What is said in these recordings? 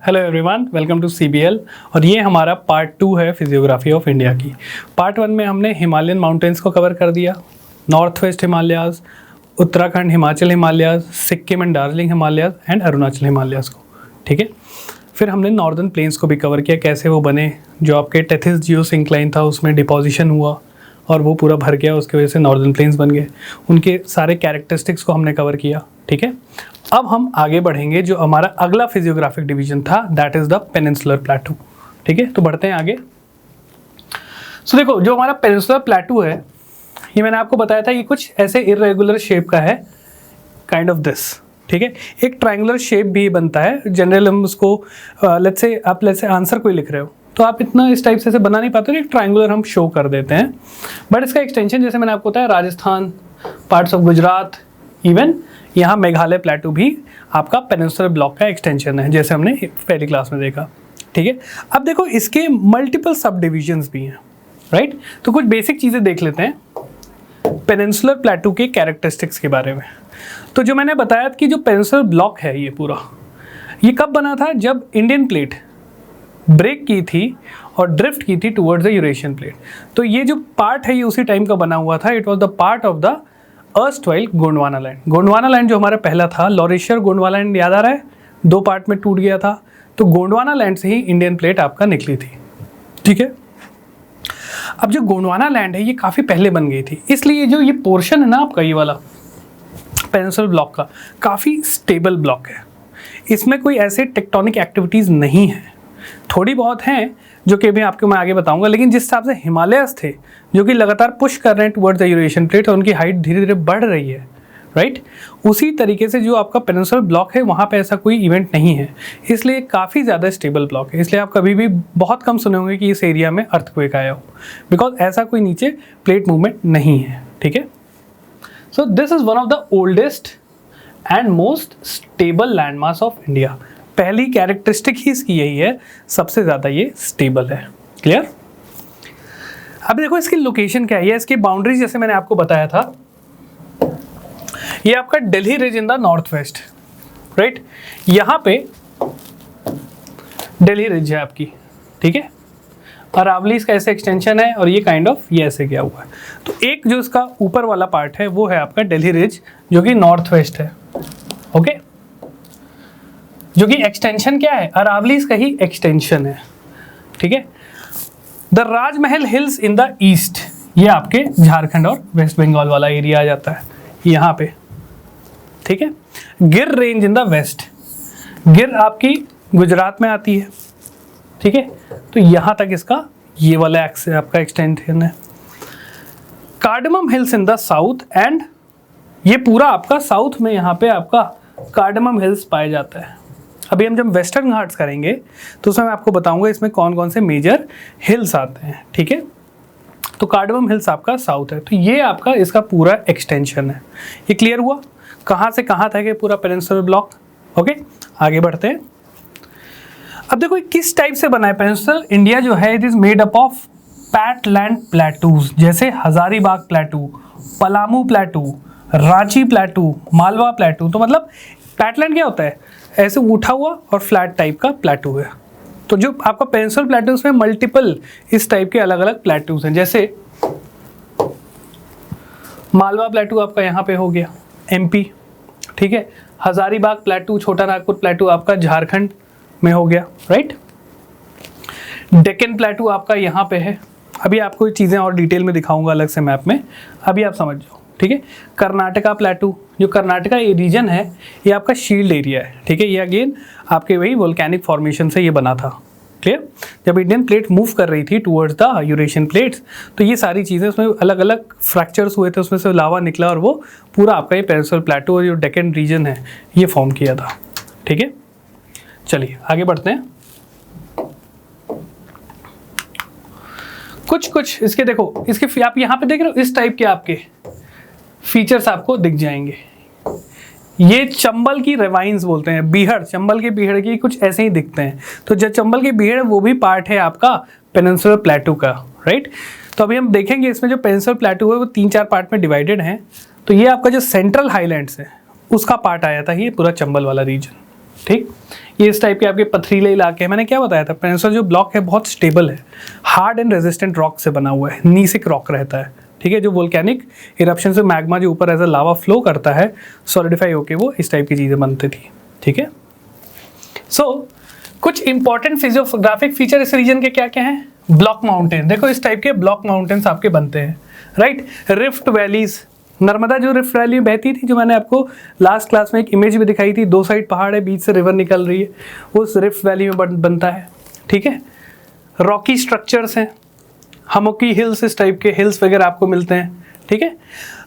Hello everyone, welcome to CBL। और ये हमारा पार्ट 2 है फिजियोग्राफी ऑफ इंडिया की। पार्ट 1 में हमने हिमालयन माउंटेन्स को कवर कर दिया, north west Himalayas, Uttarakhand Himachal Himalayas, Sikkim and Darjeeling Himalayas and Arunachal Himalayas को। ठीक है, फिर हमने नॉर्दर्न प्लेन्स को भी कवर किया, कैसे वो बने, जो आपके टेथिस जियोसिंक्लाइन था उसमें डिपोजिशन हुआ और वो पूरा भर गया, उसकी वजह से नॉर्दर्न प्लेन्स बन गए, उनके सारे कैरेक्टरिस्टिक्स को हमने कवर किया। ठीक है, अब हम आगे बढ़ेंगे, जो हमारा अगला फिजियोग्राफिक डिवीजन था दैट इज द पेनिनसुलर प्लेटू। ठीक है, तो बढ़ते हैं आगे। सो देखो, जो हमारा पेनिनसुलर प्लेटू है, ये मैंने आपको बताया था, ये कुछ ऐसे इरेगुलर शेप का है, काइंड ऑफ दिस। ठीक है, एक ट्रायंगुलर शेप भी बनता है। जनरल हम उसको लेट्स से आंसर कोई लिख रहे हो तो आप इतना इस टाइप से बना नहीं पाते, एक ट्रायंगुलर हम शो कर देते हैं। बट इसका एक्सटेंशन, जैसे मैंने आपको बताया, Rajasthan, parts of Gujarat, even यहाँ मेघालय प्लेटू भी आपका पेनिनसुलर ब्लॉक का एक्सटेंशन है, जैसे हमने पहली क्लास में देखा। ठीक है, अब देखो इसके मल्टीपल सब डिविजन्स भी हैं, राइट। तो कुछ बेसिक चीज़ें देख लेते हैं पेनिनसुलर प्लेटू के कैरेक्टरिस्टिक्स के बारे में। तो जो मैंने बताया कि जो पेनिनसुलर ब्लॉक है ये पूरा, ये कब बना था? जब इंडियन प्लेट ब्रेक की थी और ड्रिफ्ट की थी टुवर्ड्स द यूरेशियन प्लेट। तो ये जो पार्ट है ये उसी टाइम का बना हुआ था। It was the part of the erstwhile Gondwana land. Gondwana land जो हमारा पहला था, लॉरेशियर गोंडवाना लैंड, याद आ रहा है, 2 पार्ट में टूट गया था। तो गोंडवाना लैंड से ही इंडियन प्लेट आपका निकली थी। ठीक है, अब जो गोंडवाना लैंड है ये काफ़ी पहले बन गई थी, इसलिए जो ये पोर्शन है ना आपका, ये वाला पेनिनसुलर ब्लॉक का, काफ़ी स्टेबल ब्लॉक है। इसमें कोई ऐसे टेक्टोनिक एक्टिविटीज़ नहीं है, थोड़ी बहुत हैं जो कि भी आपको मैं आगे बताऊंगा। लेकिन जिस हिसाब से हिमालयस थे जो कि लगातार पुश कर रहे हैं टुवर्ड्स द यूरेशियन प्लेट और उनकी हाइट धीरे धीरे बढ़ रही है, राइट, उसी तरीके से जो आपका पेनिनसुलर ब्लॉक है वहाँ पे ऐसा कोई इवेंट नहीं है, इसलिए काफ़ी ज़्यादा स्टेबल ब्लॉक है। इसलिए आप कभी भी बहुत कम सुने होंगे कि इस एरिया में अर्थक्वेक आया हो, बिकॉज ऐसा कोई नीचे प्लेट मूवमेंट नहीं है। ठीक है, so this is one of the oldest and most stable landmass of India. पहली कैरेक्टरिस्टिक ही इसकी यही है, सबसे ज़्यादा ये स्टेबल है। क्लियर? अब देखो इसकी लोकेशन क्या है, इसकी बाउंड्रीज जैसे मैंने आपको बताया था, ये आपका Delhi ridge in the north west, right. यहाँ पे दिल्ली रिज है आपकी, ठीक है, अरावली इसका ऐसे एक्सटेंशन है और ये काइंड ऑफ ये ऐसे गया हुआ है। तो एक जो इसका ऊपर वाला पार्ट है वो है आपका दिल्ली रिज, जो कि नॉर्थ वेस्ट है, ओके, जो कि एक्सटेंशन क्या है, अरावलीज का ही एक्सटेंशन है। ठीक है, the Rajmahal hills in the east, ये आपके झारखंड और वेस्ट बंगाल वाला एरिया आ जाता है यहाँ पे। ठीक है, गिर रेंज इन द वेस्ट, गिर आपकी गुजरात में आती है। ठीक है, तो यहाँ तक इसका ये वाला एक्स आपका एक्सटेंशन है। Cardamom hills in the south, and ये पूरा आपका साउथ में यहाँ पे आपका कार्डमम हिल्स पाया जाता है। अभी हम जब वेस्टर्न घाट्स करेंगे तो उसमें मैं आपको बताऊंगा इसमें कौन कौन से मेजर हिल्स आते हैं। ठीक है, तो कार्डमम हिल्स आपका साउथ है, तो ये आपका इसका पूरा एक्सटेंशन है। ये क्लियर हुआ कहाँ से कहाँ तक है पूरा पेनिनसुलर ब्लॉक। ओके, आगे बढ़ते हैं। अब देखो किस टाइप से बना है पेनिनसुलर इंडिया जो है, it is made up of patland plateaus, जैसे हजारीबाग प्लेटू, पलामू प्लेटू, रांची प्लेटू, मालवा प्लेटू। तो मतलब पैटलैंड क्या होता है, ऐसे उठा हुआ और फ्लैट टाइप का प्लेटू है। तो जो आपका पेनिनसुलर प्लेटूज में मल्टीपल इस टाइप के अलग अलग प्लेटूज हैं, जैसे मालवा प्लेटू आपका यहाँ पे हो गया MP, ठीक है, हजारीबाग प्लेटू, छोटा नागपुर प्लेटू आपका झारखंड में हो गया, राइट। डेक्कन प्लेटू आपका यहाँ पे है। अभी आपको ये चीज़ें और डिटेल में दिखाऊंगा अलग से मैप में, अभी आप समझ जाओ। ठीक है, कर्नाटका प्लेटू, जो कर्नाटका ये रीजन है ये आपका शील्ड एरिया है। ठीक है, ये अगेन आपके वही वोल्केनिक फॉर्मेशन से ये बना था। क्लियर? जब इंडियन प्लेट मूव कर रही थी टुवर्ड्स द यूरेशियन प्लेट्स, तो ये सारी चीज़ें उसमें अलग अलग फ्रैक्चर्स हुए थे, उसमें से लावा निकला और वो पूरा आपका ये पेनिनसुलर प्लेटू और जो डेक्कन रीजन है ये फॉर्म किया था। ठीक है, चलिए आगे बढ़ते हैं। कुछ इसके देखो, इसके आप यहाँ पे देख रहे हो, इस टाइप के आपके फीचर्स आपको दिख जाएंगे। ये चंबल की रेवाइंस बोलते हैं, बीहड़, चंबल के बीहड़ की कुछ ऐसे ही दिखते हैं। तो जो चंबल के बीहड़ है वो भी पार्ट है आपका पेनिनसुलर प्लेटू का, राइट। तो अभी हम देखेंगे इसमें जो पेनिनसुलर प्लेटू है वो 3-4 पार्ट में डिवाइडेड है। तो ये आपका जो सेंट्रल हाईलैंड्स है उसका पार्ट आया था ये पूरा चंबल वाला रीजन। ठीक, ये इस टाइप के आपके पथरीले इलाके हैं। मैंने क्या बताया था, पेनिनसुला जो ब्लॉक है बहुत स्टेबल है, हार्ड एंड रेजिस्टेंट रॉक से बना हुआ है, नीसिक रॉक रहता है। ठीक है, जो वोल्केनिक इरप्शन से मैग्मा जो ऊपर एज अ लावा फ्लो करता है, सॉलिडिफाई होके वो इस टाइप की चीज़ें बनती थी। ठीक है, सो कुछ इंपॉर्टेंट फिजियोग्राफिक फीचर इस रीजन के क्या क्या हैं। ब्लॉक माउंटेन, देखो इस टाइप के ब्लॉक माउंटेन्स आपके बनते हैं, राइट। रिफ्ट वैलीज, नर्मदा जो रिफ्ट वैली में बहती थी, जो मैंने आपको लास्ट क्लास में एक इमेज भी दिखाई थी, दो साइड पहाड़ है, बीच से रिवर निकल रही है, वो उस रिफ्ट वैली में बनता है। ठीक है, रॉकी स्ट्रक्चर्स हैं, हमोकी हिल्स, इस टाइप के हिल्स वगैरह आपको मिलते हैं। ठीक है,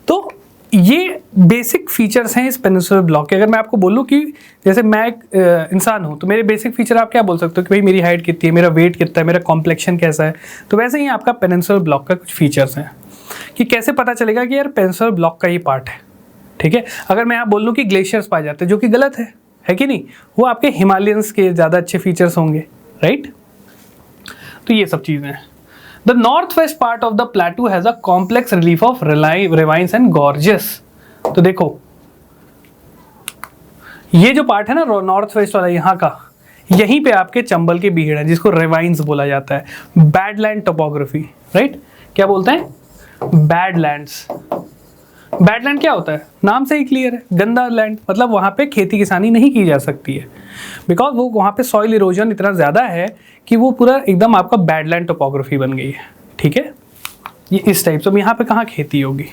तो ये बेसिक फीचर्स हैं इस पेनिनसुलर ब्लॉक के। अगर मैं आपको बोलूँ कि जैसे मैं एक इंसान हूँ, तो मेरे बेसिक फीचर आप क्या बोल सकते हो कि भाई मेरी हाइट कितनी है, मेरा वेट कितना है, मेरा कॉम्प्लेक्शन कैसा है, तो वैसे ही आपका पेनिनसुलर ब्लॉक का कुछ फीचर्स हैं कि कैसे पता चलेगा कि यार पेनिनसुलर ब्लॉक का ही पार्ट है। ठीक है, अगर मैं यहाँ बोल लूँ कि ग्लेशियर्स पाए जाते हैं, जो कि गलत है कि नहीं, वो आपके हिमालयंस के ज़्यादा अच्छे फीचर्स होंगे, राइट। तो ये सब चीज़ें हैं। The northwest part of the plateau has a complex relief of ravines and gorges। तो देखो ये जो पार्ट है ना नॉर्थ वेस्ट वाला यहाँ का, यहीं पे आपके चंबल के बीहड़ है, जिसको रेवाइंस बोला जाता है। बैडलैंड टोपोग्राफी, राइट, क्या बोलते हैं, बैडलैंड्स। बैडलैंड क्या होता है, नाम से ही क्लियर है, गंदा लैंड, मतलब वहाँ पे खेती किसानी नहीं की जा सकती है, बिकॉज वो वहाँ पे सॉइल इरोजन इतना ज़्यादा है कि वो पूरा एकदम आपका बैडलैंड टोपोग्राफी बन गई है। ठीक है, ये इस टाइप से, यहाँ पे कहाँ खेती होगी।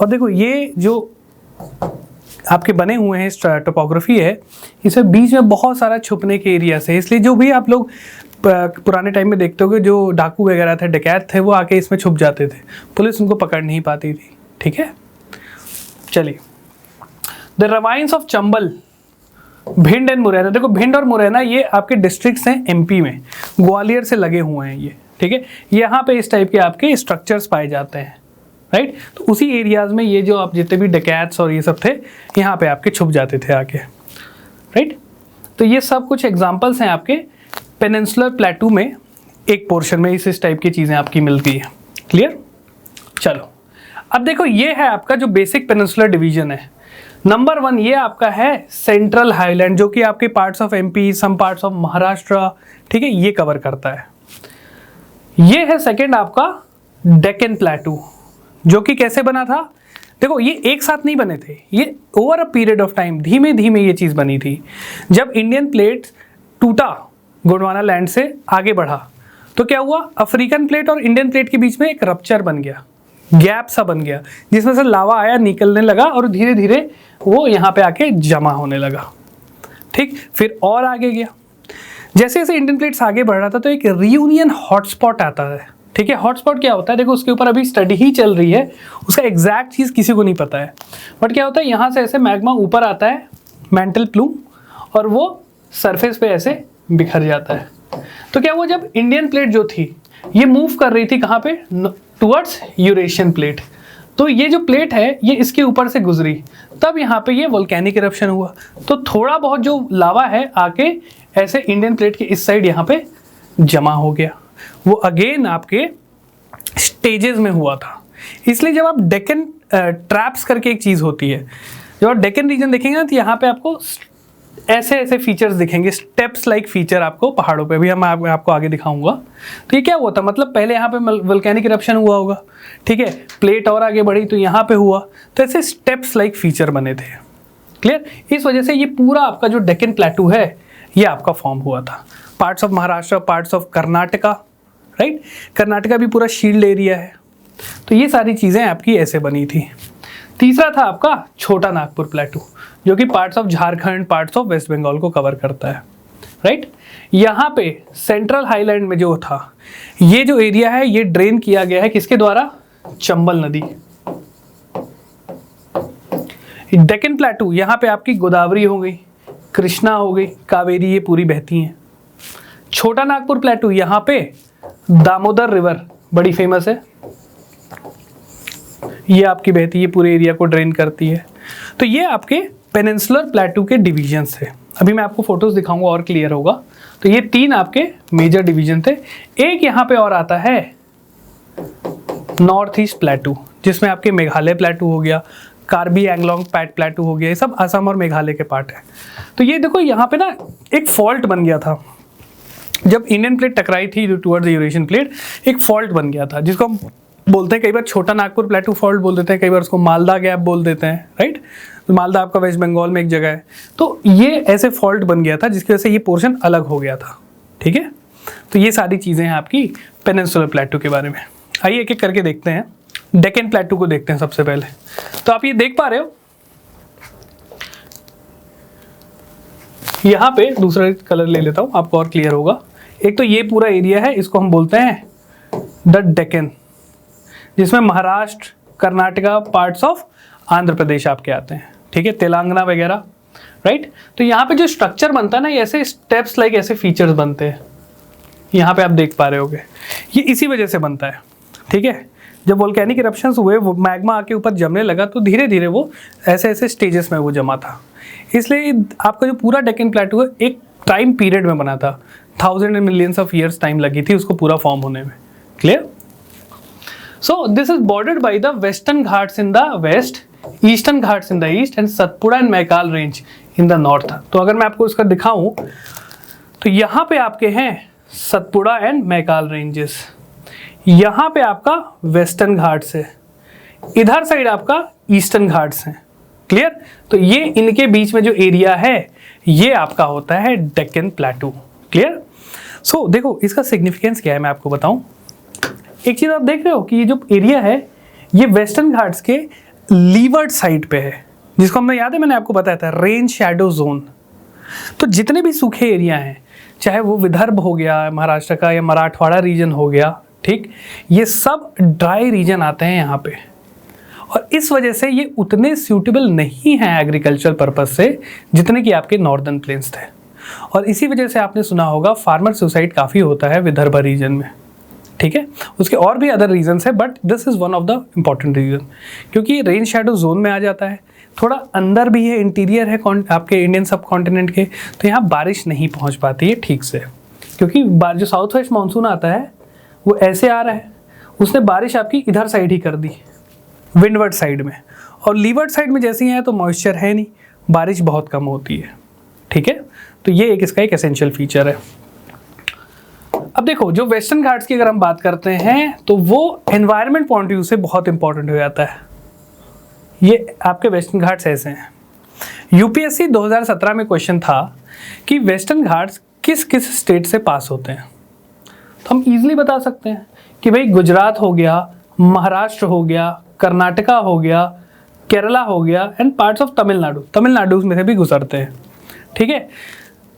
और देखो ये जो आपके बने हुए हैं टोपोग्राफी है, इसमें बीच में बहुत सारा छुपने के एरिया है, इसलिए जो भी आप लोग पुराने टाइम में देखते हो जो डाकू वगैरह थे, डकैत थे, वो आके इसमें छुप जाते थे, पुलिस उनको पकड़ नहीं पाती थी। ठीक है, चलिए, the ravines of Chambal, Bhind and Morena. देखो भिंड और मुरैना ये आपके डिस्ट्रिक्ट्स हैं एमपी में, ग्वालियर से लगे हुए हैं ये। ठीक है, यहाँ पे इस टाइप के आपके स्ट्रक्चर्स पाए जाते हैं, राइट। तो उसी एरियाज में ये जो आप जितने भी डकैत्स और ये सब थे, यहाँ पे आपके छुप जाते थे आके, राइट। तो ये सब कुछ एग्जाम्पल्स हैं आपके पेनिनसुलर प्लेटू में, एक पोर्शन में इस टाइप की चीज़ें आपकी मिलती है। क्लियर, चलो अब देखो ये है आपका जो बेसिक पेनिनसुलर डिवीजन है। नंबर 1 ये आपका है सेंट्रल हाईलैंड, जो कि आपके parts of MP, some parts of Maharashtra, ठीक है, ये कवर करता है। ये है सेकंड आपका डेक्कन प्लेटू, जो कि कैसे बना था, देखो ये एक साथ नहीं बने थे, ये over a period of time धीमे धीमे ये चीज़ बनी थी। जब इंडियन प्लेट टूटा, गोंडवाना लैंड से आगे बढ़ा, तो क्या हुआ, अफ्रीकन प्लेट और इंडियन प्लेट के बीच में एक रप्चर बन गया, गैप सा बन गया, जिसमें से लावा आया, निकलने लगा और धीरे धीरे वो यहाँ पे आके जमा होने लगा। ठीक, फिर और आगे गया, जैसे जैसे इंडियन प्लेट्स आगे बढ़ रहा था तो एक रियूनियन हॉटस्पॉट आता है। ठीक है, हॉटस्पॉट क्या होता है, देखो उसके ऊपर अभी स्टडी ही चल रही है, उसका एग्जैक्ट चीज़ किसी को नहीं पता है, बट क्या होता है, यहाँ से ऐसे मैग्मा ऊपर आता है, मेंटल प्लूम, और वो सरफेस पे ऐसे बिखर जाता है। तो क्या हुआ, जब इंडियन प्लेट जो थी ये मूव कर रही थी कहाँ पे, टुवर्ड्स यूरेशियन प्लेट, तो ये जो प्लेट है ये इसके ऊपर से गुजरी, तब यहाँ पे ये वोल्केनिक इरप्शन हुआ। तो थोड़ा बहुत जो लावा है आके ऐसे इंडियन प्लेट के इस साइड यहाँ पे जमा हो गया, वो अगेन आपके स्टेजेस में हुआ था। इसलिए जब आप डेक्कन ट्रैप्स करके एक चीज़ होती है, जब आप डेक्कन रीजन देखेंगे ना, तो यहाँ पे आपको ऐसे ऐसे फीचर्स दिखेंगे, स्टेप्स लाइक फीचर आपको पहाड़ों पे भी, हम आपको आगे दिखाऊंगा। तो ये क्या हुआ था, मतलब पहले यहाँ पे वोल्केनिक इरप्शन हुआ होगा, ठीक है, प्लेट और आगे बढ़ी तो यहाँ पे हुआ, तो ऐसे स्टेप्स लाइक फीचर बने थे। क्लियर, इस वजह से ये पूरा आपका जो डेक्कन प्लेटू है ये आपका फॉर्म हुआ था। Parts of Maharashtra, parts of Karnataka, right, Karnataka भी पूरा शील्ड एरिया है। तो ये सारी चीज़ें आपकी ऐसे बनी थी। तीसरा था आपका छोटा नागपुर प्लेटू, जो कि parts of Jharkhand, parts of West Bengal को कवर करता है, राइट। यहाँ पे सेंट्रल हाईलैंड में जो था, ये जो एरिया है ये ड्रेन किया गया है किसके द्वारा, चंबल नदी। डेक्कन प्लेटू, यहाँ पे आपकी गोदावरी हो गई, कृष्णा हो गई, कावेरी, ये पूरी बहती हैं। छोटा नागपुर प्लेटू, यहाँ पे दामोदर रिवर बड़ी फेमस है, ये आपकी बहती है, पूरे एरिया को ड्रेन करती है। तो ये आपके पेनिनसुलर प्लेटू के डिवीजन्स थे। अभी मैं आपको फोटोज दिखाऊंगा और क्लियर होगा। तो ये 3 आपके मेजर डिवीजन थे। एक यहाँ पे और आता है नॉर्थ ईस्ट प्लेटू, जिसमें आपके मेघालय प्लेटू हो गया, कार्बी एंगलोंग प्लेटू हो गया, ये सब असम और मेघालय के पार्ट है। तो ये देखो यहाँ पे ना एक फॉल्ट बन गया था, जब इंडियन प्लेट टकराई थी टुवर्ड्स यूरेशियन प्लेट, एक फॉल्ट बन गया था जिसको हम बोलते हैं कई बार छोटा नागपुर प्लेटू फॉल्ट बोल देते हैं, कई बार उसको मालदा गैप बोल देते हैं, राइट। तो मालदा आपका वेस्ट बंगाल में एक जगह है। तो ये ऐसे फॉल्ट बन गया था जिसकी वजह से ये पोर्शन अलग हो गया था, ठीक है। तो ये सारी चीज़ें हैं आपकी पेनिनसुलर प्लेटू के बारे में। आइए एक एक करके देखते हैं। डेक्कन प्लेटू को देखते हैं सबसे पहले। तो आप ये देख पा रहे हो, यहाँ पे दूसरा कलर ले लेता हूँ आपको और क्लियर होगा। एक तो ये पूरा एरिया है, इसको हम बोलते हैं द डेक्कन, जिसमें महाराष्ट्र, कर्नाटका, पार्ट्स ऑफ आंध्र प्रदेश आपके आते हैं, ठीक है, तेलंगाना वगैरह, राइट। तो यहाँ पे जो स्ट्रक्चर बनता है ना, ये ऐसे स्टेप्स लाइक ऐसे फीचर्स बनते हैं, यहाँ पे आप देख पा रहे होगे, ये इसी वजह से बनता है, ठीक है। जब वोल्केनिक इरप्शंस हुए, वो मैग्मा आके ऊपर जमने लगा, तो धीरे धीरे वो ऐसे ऐसे स्टेजेस में वो जमा था। इसलिए आपका जो पूरा डेक्कन प्लेटू है एक टाइम पीरियड में बना था, 1000 and millions of years time लगी थी उसको पूरा फॉर्म होने में। Clear? So this is bordered by the Western Ghats in the west, Eastern Ghats in the east and Satpura and Maikal range in the north. तो अगर मैं आपको इसका दिखाऊं तो यहाँ पे आपके हैं सतपुड़ा एंड मैकाल रेंजेस, यहाँ पे आपका वेस्टर्न घाट्स है, इधर साइड आपका ईस्टर्न घाट्स हैं। क्लियर? तो ये इनके बीच में जो एरिया है ये आपका होता है डेक्कन प्लेटू। क्लियर? सो देखो इसका सिग्निफिकेंस क्या है मैं आपको बताऊं। एक चीज आप देख रहे हो कि ये जो एरिया है ये वेस्टर्न घाट्स के लीवर्ड साइड पे है, जिसको हमने याद है मैंने आपको बताया था रेन शैडो जोन। तो जितने भी सूखे एरिया हैं, चाहे वो विदर्भ हो गया महाराष्ट्र का या मराठवाड़ा रीजन हो गया, ठीक, ये सब ड्राई रीजन आते हैं यहाँ पे, और इस वजह से ये उतने सूटेबल नहीं हैं एग्रीकल्चर पर्पस से जितने कि आपके नॉर्दर्न प्लेन्स थे। और इसी वजह से आपने सुना होगा फार्मर सुसाइड काफ़ी होता है विदर्भ रीजन में, ठीक है। उसके और भी अदर रीजंस है but this is one of the important region, क्योंकि रेन शैडो जोन में आ जाता है, थोड़ा अंदर भी है, इंटीरियर है आपके इंडियन सब कॉन्टिनेंट के, तो यहाँ बारिश नहीं पहुँच पाती है ठीक से, क्योंकि जो साउथ वेस्ट मानसून आता है वो ऐसे आ रहा है, उसने बारिश आपकी इधर साइड ही कर दी विंडवर्ड साइड में, और लीवर्ड साइड में जैसी है तो मॉइस्चर है नहीं, बारिश बहुत कम होती है, ठीक है। तो ये इसका एक एसेंशियल फीचर है। अब देखो जो वेस्टर्न घाट्स की अगर हम बात करते हैं तो वो एनवायरनमेंट पॉइंट ऑफ व्यू से बहुत इंपॉर्टेंट हो जाता है। ये आपके वेस्टर्न घाट्स ऐसे हैं। यूपीएससी 2017 में क्वेश्चन था कि वेस्टर्न घाट्स किस किस स्टेट से पास होते हैं, तो हम इजीली बता सकते हैं कि भाई गुजरात हो गया, महाराष्ट्र हो गया, कर्नाटका हो गया, केरला हो गया and parts of Tamil Nadu, Tamil Nadu में से भी गुजरते हैं, ठीक है।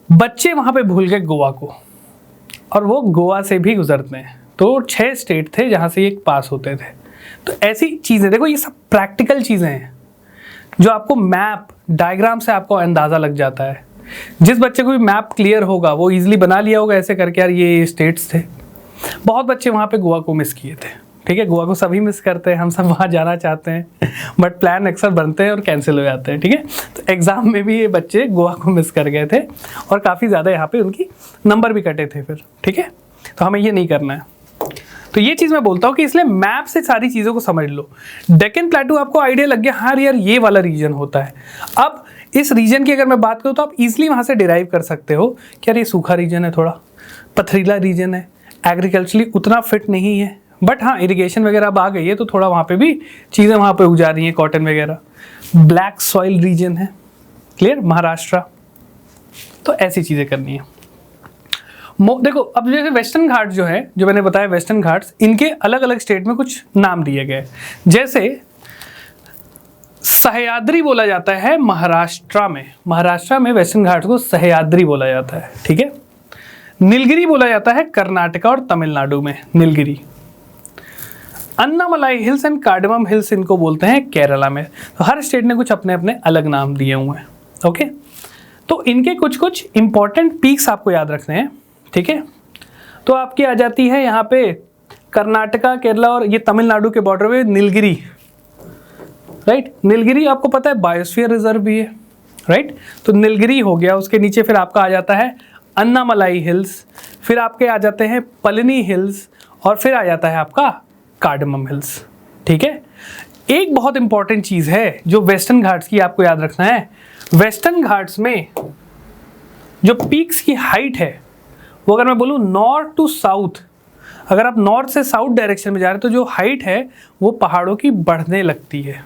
बच्चे वहाँ पे भूल गए गोवा को, और वो गोवा से भी गुजरते हैं, तो 6 स्टेट थे जहाँ से ये पास होते थे। तो ऐसी चीज़ें देखो, ये सब प्रैक्टिकल चीज़ें हैं जो आपको मैप डायग्राम से आपको अंदाज़ा लग जाता है। जिस बच्चे को भी मैप क्लियर होगा वो इजीली बना लिया होगा ऐसे करके, यार ये स्टेट्स थे। बहुत बच्चे वहाँ पे गोवा को मिस किए थे, ठीक है। गोवा को सभी मिस करते हैं, हम सब वहाँ जाना चाहते हैं बट प्लान अक्सर बनते हैं और कैंसिल हो जाते हैं, ठीक है। तो एग्ज़ाम में भी ये बच्चे गोवा को मिस कर गए थे और काफ़ी ज़्यादा यहाँ पे उनकी नंबर भी कटे थे फिर, ठीक है। तो हमें ये नहीं करना है। तो ये चीज़ मैं बोलता हूँ कि इसलिए मैप से सारी चीज़ों को समझ लो। डेक्कन प्लेटू आपको आइडिया लग गया, हाँ यार ये वाला रीजन होता है। अब इस रीजन की अगर मैं बात करूँ तो आप इजीली वहाँ से डिराइव कर सकते हो कि यार ये सूखा रीजन है, थोड़ा पथरीला रीजन है, एग्रीकल्चरली उतना फिट नहीं है, बट हाँ इरिगेशन वगैरह अब आ गई है तो थोड़ा वहाँ पे भी चीज़ें वहाँ पे उग जा रही हैं, कॉटन वगैरह। ब्लैक सॉइल रीजन है, क्लियर, महाराष्ट्र। तो ऐसी चीज़ें करनी है। देखो अब जैसे वेस्टर्न घाट्स जो है, जो मैंने बताया वेस्टर्न घाट्स, इनके अलग अलग स्टेट में कुछ नाम दिए गए। जैसे सह्याद्री बोला जाता है महाराष्ट्र में वेस्टर्न घाट्स को सह्याद्री बोला जाता है, ठीक है। नीलगिरी बोला जाता है कर्नाटका और तमिलनाडु में, Nilgiri. Annamalai hills and cardamom hills इनको बोलते हैं केरला में। तो हर स्टेट ने कुछ अपने अपने अलग नाम दिए हुए हैं, ओके। तो इनके कुछ कुछ इंपॉर्टेंट पीक्स आपको याद रखने हैं, ठीक है। तो आपकी आ जाती है यहाँ पे कर्नाटका, केरला और ये तमिलनाडु के बॉर्डर पे नीलगिरी, राइट। नीलगिरी आपको पता है बायोस्फीयर रिजर्व भी है, राइट। तो नीलगिरी हो गया, उसके नीचे फिर आपका आ जाता है अन्नामलाई हिल्स, फिर आपके आ जाते हैं पलनी हिल्स, और फिर आ जाता है आपका कार्डमम हिल्स, ठीक है। एक बहुत इंपॉर्टेंट चीज है जो वेस्टर्न घाट्स की आपको याद रखना है। वेस्टर्न घाट्स में जो पीक्स की हाइट है वो अगर मैं बोलूँ नॉर्थ टू साउथ, अगर आप नॉर्थ से साउथ डायरेक्शन में जा रहे हैं तो जो हाइट है वो पहाड़ों की बढ़ने लगती है।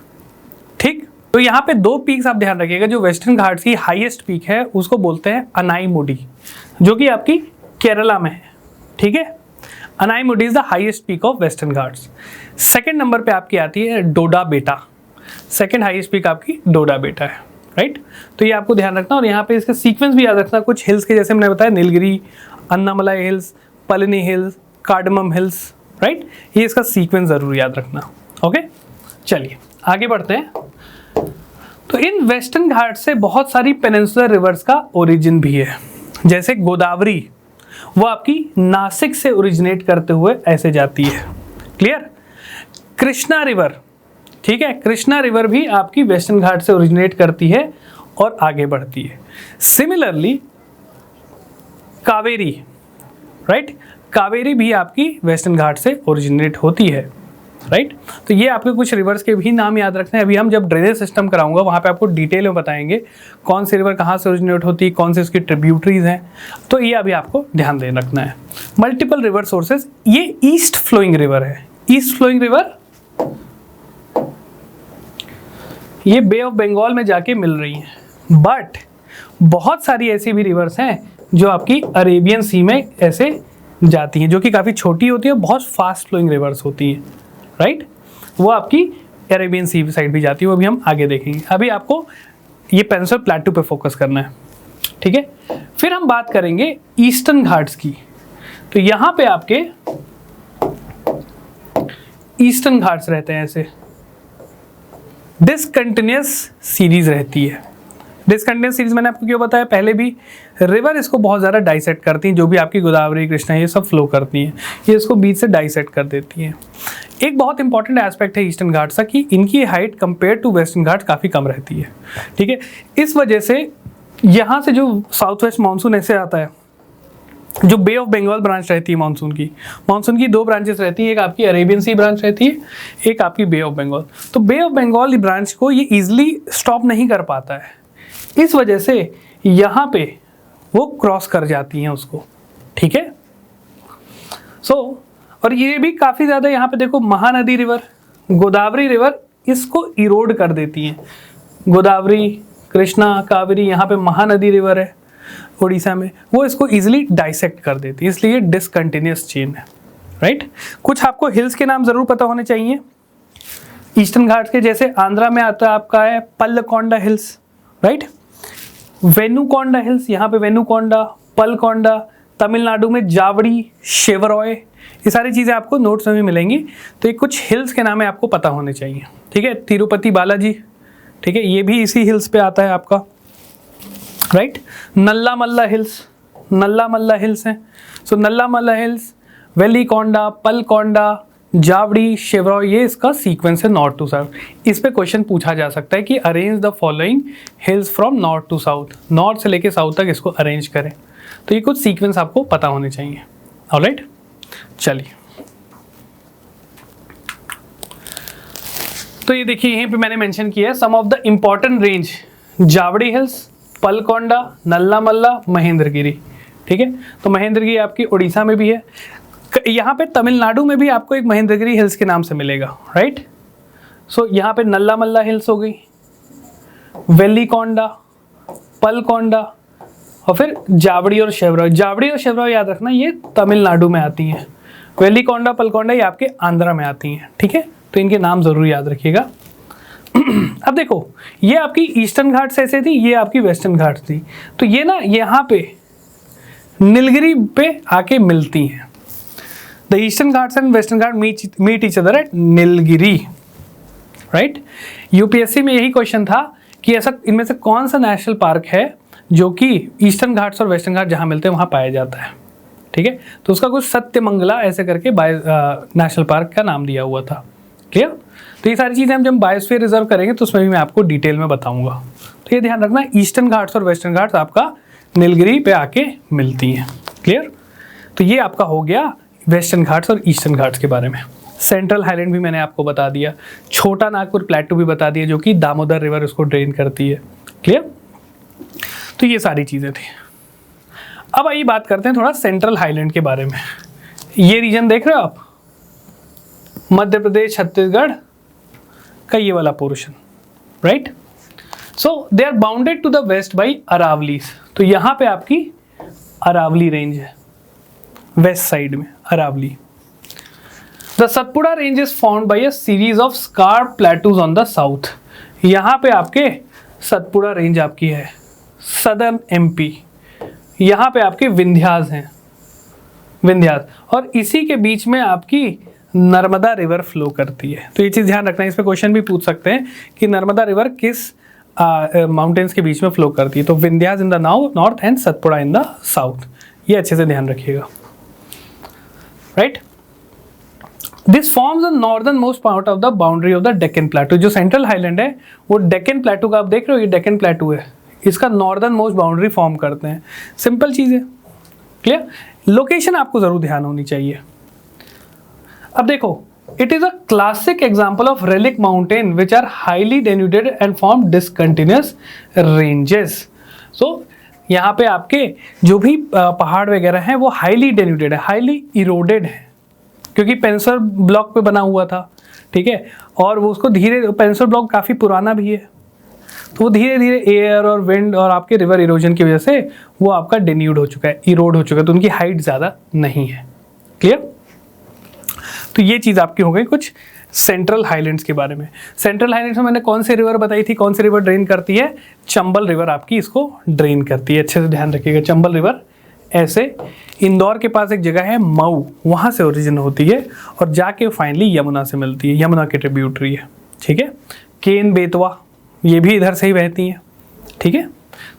ठीक, तो यहाँ पे दो पीक्स आप ध्यान रखिएगा। जो वेस्टर्न घाट्स की हाईएस्ट पीक है उसको बोलते हैं अनाईमुडी, जो कि आपकी केरला में है। ठीक है, Anaimudi is the highest peak of western Ghats. Second number पे आपकी आती है डोडा बेटा, सेकंड हाईएस्ट पीक आपकी डोडा बेटा है। राइट, तो ये आपको ध्यान रखना और यहाँ पे इसका सीक्वेंस भी याद रखना। कुछ हिल्स के जैसे मैंने बताया Nilgiri, Annamalai hills, Palani hills, cardamom hills. Right, ये इसका सीक्वेंस जरूर याद रखना। ओके, चलिए आगे बढ़ते हैं। तो इन वेस्टर्न घाट से बहुत सारी पेनिनसुलर रिवर्स का ओरिजिन भी है, जैसे गोदावरी, वो आपकी नासिक से ओरिजिनेट करते हुए ऐसे जाती है। क्लियर? कृष्णा रिवर, ठीक है, कृष्णा रिवर भी आपकी वेस्टर्न घाट से ओरिजिनेट करती है और आगे बढ़ती है। सिमिलरली कावेरी, राइट, कावेरी भी आपकी वेस्टर्न घाट से ओरिजिनेट होती है। राइट, तो ये आपके कुछ रिवर्स के भी नाम याद रखने हैं। अभी हम जब ड्रेनेज सिस्टम कराऊंगा वहाँ पे आपको डिटेल में बताएंगे कौन सी रिवर कहाँ से ओरिजिनेट होती है, कौन से उसकी ट्रिब्यूटरीज हैं। तो ये अभी आपको ध्यान दे रखना है। मल्टीपल रिवर सोर्सेज, ये ईस्ट फ्लोइंग रिवर है। ईस्ट फ्लोइंग रिवर ये बे ऑफ बंगाल में जाके मिल रही हैं, बट बहुत सारी ऐसी भी रिवर्स हैं जो आपकी अरेबियन सी में ऐसे जाती हैं, जो कि काफ़ी छोटी होती है, बहुत फास्ट फ्लोइंग रिवर्स होती हैं। राइट, वो आपकी अरेबियन सी साइड भी जाती है, वो भी हम आगे देखेंगे। अभी आपको ये पेनिनसुलर प्लेटू पे फोकस करना है। ठीक है, फिर हम बात करेंगे ईस्टर्न घाट्स की। तो यहाँ पे आपके ईस्टर्न घाट्स रहते हैं ऐसे, डिसकंटिन्यूअस सीरीज रहती है। डिसकंटिन्यूअस सीरीज मैंने आपको क्यों बताया, पहले भी रिवर इसको बहुत ज़्यादा डाइसेक्ट करती हैं, जो भी आपकी गोदावरी कृष्णा ये सब फ्लो करती हैं, ये इसको बीच से डाइसेक्ट कर देती हैं। एक बहुत इंपॉर्टेंट एस्पेक्ट है ईस्टर्न घाट्स का कि इनकी height compare to Western Ghats काफ़ी कम रहती है। ठीक है, इस वजह से यहाँ से जो साउथ वेस्ट मानसून ऐसे आता है, जो बे ऑफ बंगाल ब्रांच रहती है मानसून की दो ब्रांचेस रहती है, एक आपकी अरेबियन सी ब्रांच रहती है, एक आपकी बे ऑफ बंगाल। तो बे ऑफ बंगाल ब्रांच को ये इजीली स्टॉप नहीं कर पाता है, इस वजह से यहाँ पे वो क्रॉस कर जाती हैं उसको। ठीक है, और ये भी काफ़ी ज़्यादा यहाँ पे देखो, महानदी रिवर, गोदावरी रिवर इसको इरोड कर देती हैं। गोदावरी, कृष्णा, कावेरी, यहाँ पे महानदी रिवर है उड़ीसा में, वो इसको इजीली डाइसेक्ट कर देती है, इसलिए डिसकंटिन्यूअस चेन है। राइट, कुछ आपको हिल्स के नाम ज़रूर पता होने चाहिए ईस्टर्न घाट्स के, जैसे आंध्रा में आता है आपका है पल्लकोंडा हिल्स। राइट, वेनुकोंडा हिल्स, यहाँ पे वेनुकोंडा, पलकोंडा, तमिलनाडु में जावड़ी, शेवरॉय, ये सारी चीज़ें आपको नोट्स में भी मिलेंगी। तो ये कुछ हिल्स के नाम है आपको पता होने चाहिए। ठीक है, तिरुपति बालाजी, ठीक है, ये भी इसी हिल्स पे आता है आपका। राइट, नल्ला मल्ला हिल्स हैं। सो नल्ला मल्ला हिल्स, वेलिकोंडा, पलकोंडा, जावड़ी, शेवरॉय, ये इसका सीक्वेंस है नॉर्थ टू साउथ। इस पे क्वेश्चन पूछा जा सकता है कि arrange the following hills from north to south, north से लेके साउथ तक इसको अरेंज करें। तो ये कुछ सीक्वेंस आपको पता होने चाहिए। ऑलराइट, चलिए तो ये देखिए यहीं पे मैंने मेंशन किया है some of the important range, Javadi hills, Palkonda, Nallamala, Mahendragiri. ठीक है, तो महेंद्रगिरी आपकी उड़ीसा में भी है। यहाँ पे तमिलनाडु में भी आपको एक महेंद्रगिरी हिल्स के नाम से मिलेगा। राइट, सो यहाँ पे नल्ला मल्ला हिल्स हो गई, वेलिकोंडा, पलकोंडा और फिर जावड़ी और शेवरॉय। जावड़ी और शेवरॉय याद रखना ये तमिलनाडु में आती हैं, वेलिकोंडा, पलकोंडा ये आपके आंध्रा में आती हैं। ठीक है, तो इनके नाम ज़रूर याद रखिएगा। अब देखो ये आपकी ईस्टर्न घाट्स ऐसे थी, ये आपकी वेस्टर्न घाट्स थी, तो ये ना यहाँ पे नीलगिरी पे आके मिलती हैं। The Eastern Ghats and Western Ghat meet each other at Nilgiri. Right, UPSC में यही क्वेश्चन था कि ऐसा इनमें से कौन सा नेशनल पार्क है जो कि ईस्टर्न घाट्स और वेस्टर्न घाट जहाँ मिलते हैं वहाँ पाया जाता है। ठीक है, तो उसका कुछ सत्यमंगला ऐसे करके नेशनल पार्क का नाम दिया हुआ था। क्लियर, तो ये सारी चीज़ें हम जब बायोस्फीयर रिजर्व करेंगे तो उसमें भी मैं आपको डिटेल में बताऊंगा। तो ये ध्यान रखना, ईस्टर्न घाट्स और वेस्टर्न घाट्स आपका नीलगिरी पे आके मिलती हैं। क्लियर, तो ये आपका हो गया वेस्टर्न घाट्स और ईस्टर्न घाट्स के बारे में। सेंट्रल हाईलैंड भी मैंने आपको बता दिया, छोटा नागपुर प्लेटू भी बता दिया जो कि दामोदर रिवर उसको ड्रेन करती है। क्लियर? तो ये सारी चीज़ें थी। अब आइए बात करते हैं थोड़ा सेंट्रल हाईलैंड के बारे में। ये रीजन देख रहे हो आप, मध्य प्रदेश छत्तीसगढ़ का ये वाला portion, right? So they are bounded to the west by Aravallis. तो यहाँ पे आपकी अरावली रेंज है, वेस्ट साइड में Aravalli. The Satpura range is found by a series of scarp plateaus on the south. यहाँ पे आपके सतपुड़ा रेंज आपकी है सदर्न एमपी। यहाँ पे आपके विंध्यास हैं, विंध्यास, और इसी के बीच में आपकी नर्मदा रिवर फ्लो करती है। तो ये चीज़ ध्यान रखना है, इस पे क्वेश्चन भी पूछ सकते हैं कि नर्मदा रिवर किस माउंटेन्स के बीच में फ्लो करती है। तो विंध्यास इन the north and Satpura in the south, ये अच्छे से ध्यान रखिएगा, right? This forms the northern most part of the boundary of the Deccan प्लेटू। जो सेंट्रल हाईलैंड है वो डेक्कन प्लेटू का आप देख रहे हो, ये डेक्कन प्लेटू है, इसका नॉर्दर्न मोस्ट बाउंड्री फॉर्म करते हैं। सिंपल चीज़ है, क्लियर? लोकेशन आपको जरूर ध्यान होनी चाहिए। अब देखो, it is a classic example of relic mountain which are highly denuded and form discontinuous ranges. So यहाँ पे आपके जो भी पहाड़ वगैरह हैं वो हाईली डेन्यूटेड है, हाईली इरोडेड है, क्योंकि पेंसिल ब्लॉक पे बना हुआ था, ठीक है, और वो उसको धीरे, पेंसिल ब्लॉक काफ़ी पुराना भी है, तो वो धीरे धीरे एयर और विंड और आपके रिवर इरोजन की वजह से वो आपका डेन्यूड हो चुका है, इरोड हो चुका है, तो उनकी हाइट ज़्यादा नहीं है। क्लियर? तो ये चीज़ आपकी हो गई कुछ सेंट्रल हाईलैंड्स के बारे में। सेंट्रल हाईलैंड्स में मैंने कौन सी रिवर बताई थी, कौन सी रिवर ड्रेन करती है? चंबल रिवर आपकी इसको ड्रेन करती है। अच्छे से ध्यान रखिएगा, चंबल रिवर ऐसे इंदौर के पास एक जगह है मऊ, वहाँ से ओरिजिन होती है और जाके फाइनली यमुना से मिलती है, यमुना की ट्रिब्यूटरी है, ठीक है। केन, बेतवा ये भी इधर से ही बहती हैं, ठीक है,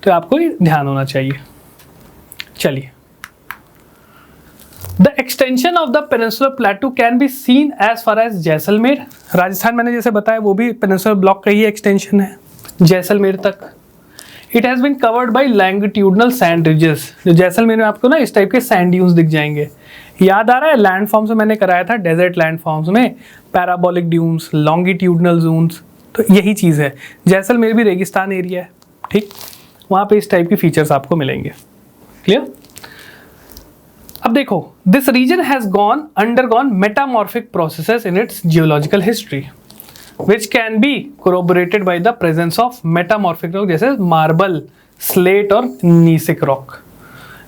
तो आपको ये ध्यान होना चाहिए। चलिए, the extension of the peninsular plateau can be seen as far as Jaisalmer. Rajasthan मैंने जैसे बताया वो भी पेनिनसुलर ब्लॉक का ही एक्सटेंशन है, जैसलमेर तक। It has been covered by longitudinal sand ridges. जो जैसलमेर में आपको ना इस टाइप के सैंड ड्यून्स दिख जाएंगे। याद आ रहा है लैंड फॉर्म्स में मैंने कराया था, डेजर्ट लैंड फॉर्म्स में पैराबोलिक ड्यून्स, लॉन्गिट्यूडनल जोन्स, तो यही चीज़ है। जैसलमेर भी रेगिस्तान एरिया है, ठीक, वहाँ पे इस टाइप की फीचर्स आपको मिलेंगे। क्लियर? अब देखो, this region has undergone metamorphic processes in its geological history which can be corroborated by the presence of metamorphic rock जैसे मार्बल, स्लेट और नीसिक रॉक।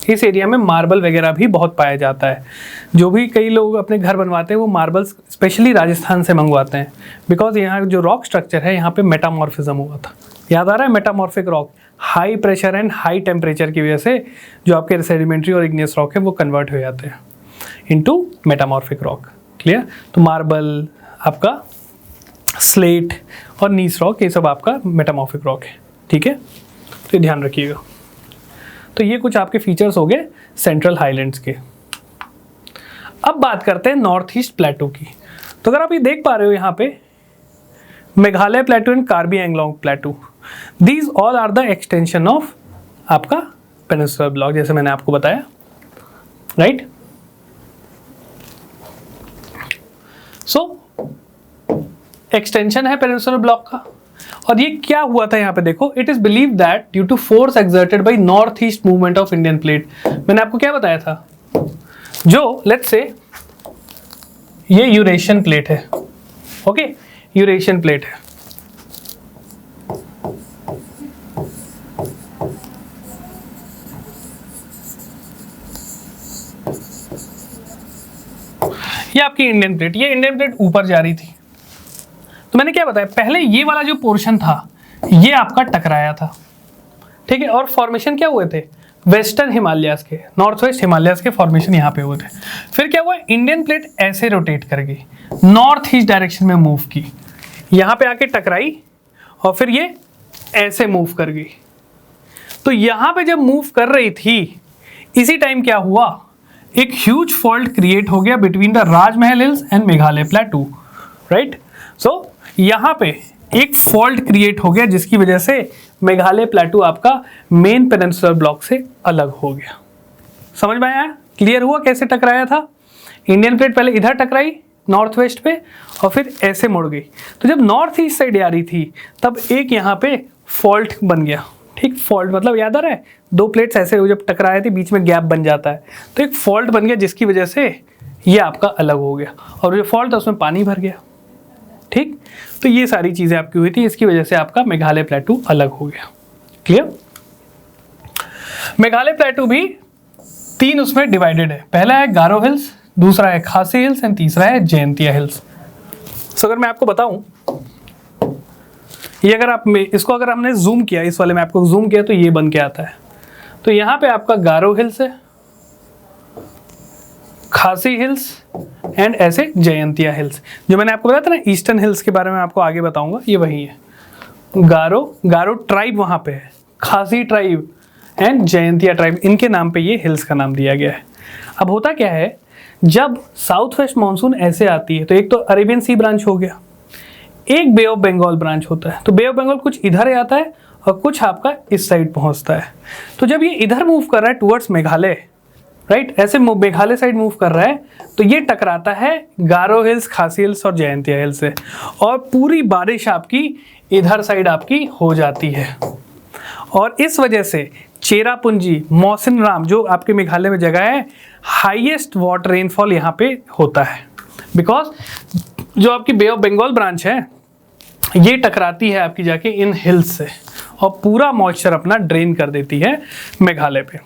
इस एरिया में मार्बल वगैरह भी बहुत पाया जाता है। जो भी कई लोग अपने घर बनवाते हैं वो मार्बल स्पेशली राजस्थान से मंगवाते हैं, बिकॉज यहाँ जो रॉक स्ट्रक्चर है यहाँ पे मेटामॉर्फिज्म हुआ था। याद आ रहा है? Metamorphic rock high pressure and high temperature की वजह से जो आपके सेडिमेंट्री और इग्नियस रॉक है वो कन्वर्ट हो जाते हैं इनटू मेटामॉर्फिक रॉक। क्लियर? तो मार्बल, आपका स्लेट और नीस रॉक, ये सब आपका मेटामॉर्फिक रॉक है, ठीक है, तो ध्यान रखिएगा। तो ये कुछ आपके फीचर्स हो गए सेंट्रल हाईलैंड्स के। अब बात करते हैं नॉर्थ ईस्ट प्लेटू की। तो अगर आप ये देख पा रहे हो यहाँ पे Meghalaya plateau and Karbi Anglong plateau, these all are the extension of आपका पेनिनसुलर ब्लॉक, जैसे मैंने आपको बताया, राइट? सो एक्सटेंशन है पेनिनसुलर ब्लॉक का। और ये क्या हुआ था यहाँ पे देखो, it is believe that due to force exerted by north east movement of Indian plate. मैंने आपको क्या बताया था, जो लेट्स से ये यूरेशियन प्लेट है, ओके, यूरेशियन प्लेट है, ये आपकी इंडियन प्लेट, ये इंडियन प्लेट ऊपर जा रही थी। तो मैंने क्या बताया, पहले ये वाला जो पोर्शन था ये आपका टकराया था, ठीक है, और फॉर्मेशन क्या हुए थे, वेस्टर्न हिमालयाज के, नॉर्थ वेस्ट हिमालयाज के फॉर्मेशन यहाँ पे हुए थे। फिर क्या हुआ, इंडियन प्लेट ऐसे रोटेट कर गई, नॉर्थ ईस्ट डायरेक्शन में मूव की, यहाँ पे आके टकराई और फिर ये ऐसे मूव कर गई। तो यहाँ पे जब मूव कर रही थी इसी टाइम क्या हुआ, एक ह्यूज फॉल्ट क्रिएट हो गया between the Rajmahal hills and Meghalaya plateau, right? So यहाँ पे एक फॉल्ट क्रिएट हो गया जिसकी वजह से मेघालय प्लेटू आपका मेन पेनिनसुलर ब्लॉक से अलग हो गया। समझ में आया? क्लियर हुआ कैसे टकराया था? इंडियन प्लेट पहले इधर टकराई, नॉर्थ वेस्ट पे और फिर ऐसे मुड़ गई। तो जब नॉर्थ ईस्ट साइड आ रही थी तब एक यहाँ पे फॉल्ट बन गया। ठीक, फॉल्ट मतलब याद आ रहा है, दो प्लेट्स ऐसे जब टकराए थे बीच में गैप बन जाता है, तो एक फॉल्ट बन गया जिसकी वजह से ये आपका अलग हो गया और जो फॉल्ट था उसमें पानी भर गया। ठीक, तो ये सारी चीज़ें आपकी हुई थी, इसकी वजह से आपका मेघालय प्लेटू अलग हो गया। क्लियर? मेघालय प्लेटू भी 3 उसमें डिवाइडेड है। पहला है गारो हिल्स, दूसरा है खासी हिल्स एंड तीसरा है जयंतिया हिल्स। सो अगर मैं आपको बताऊं, ये अगर आप इसको अगर हमने जूम किया, इस वाले में आपको जूम किया तो ये बन के आता है। तो यहाँ पे आपका गारो हिल्स है, खासी हिल्स एंड ऐसे जयंतिया हिल्स। जो मैंने आपको बताया था ना ईस्टर्न हिल्स के बारे में आपको आगे बताऊंगा, ये वही है। गारो ट्राइब वहाँ पे है, खासी ट्राइब एंड जयंतिया ट्राइब, इनके नाम पे ये हिल्स का नाम दिया गया है। अब होता क्या है, जब साउथ वेस्ट मानसून ऐसे आती है तो एक तो अरेबियन सी ब्रांच हो गया, एक बे ऑफ बंगाल ब्रांच होता है। तो बे ऑफ बंगाल कुछ इधर आता है और कुछ आपका इस साइड पहुंचता है। तो जब ये इधर मूव कर रहा है टुवर्ड्स मेघालय, राइट, ऐसे मेघालय साइड मूव कर रहा है, तो ये टकराता है गारो हिल्स, खासी हिल्स और जयंतिया हिल्स से, और पूरी बारिश आपकी इधर साइड आपकी हो जाती है। और इस वजह से चेरापूंजी, मौसिनराम जो आपके मेघालय में जगह है, हाईएस्ट वाटर रेनफॉल यहाँ पे होता है, बिकॉज जो आपकी बे ऑफ बंगाल ब्रांच है ये टकराती है आपकी जाके इन हिल्स से और पूरा मॉइस्चर अपना ड्रेन कर देती है मेघालय पे,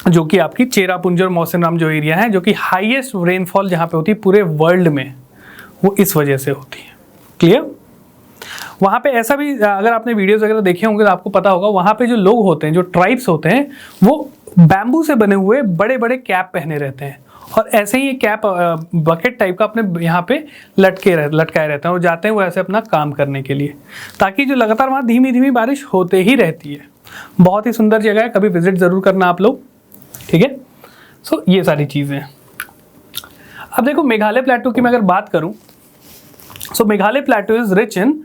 जो कि आपकी चेरापूंजी और मौसिनराम जो एरिया है, जो कि हाईएस्ट रेनफॉल जहाँ पे होती है पूरे वर्ल्ड में, वो इस वजह से होती है। क्लियर? वहाँ पे ऐसा भी, अगर आपने वीडियोस वगैरह देखे होंगे तो आपको पता होगा, वहाँ पे जो लोग होते हैं, जो ट्राइब्स होते हैं, वो बैम्बू से बने हुए बड़े बड़े कैप पहने रहते हैं और ऐसे ही ये कैप बकेट टाइप का अपने यहाँ पे लटकाए रहते हैं और जाते हैं वो ऐसे अपना काम करने के लिए, ताकि जो लगातार वहाँ धीमी धीमी बारिश होते ही रहती है। बहुत ही सुंदर जगह है, कभी विजिट ज़रूर करना आप लोग। ठीक है, सो ये सारी चीज़ें हैं। अब देखो मेघालय प्लेटू की मैं अगर बात करूँ, so Meghalaya plateau is rich in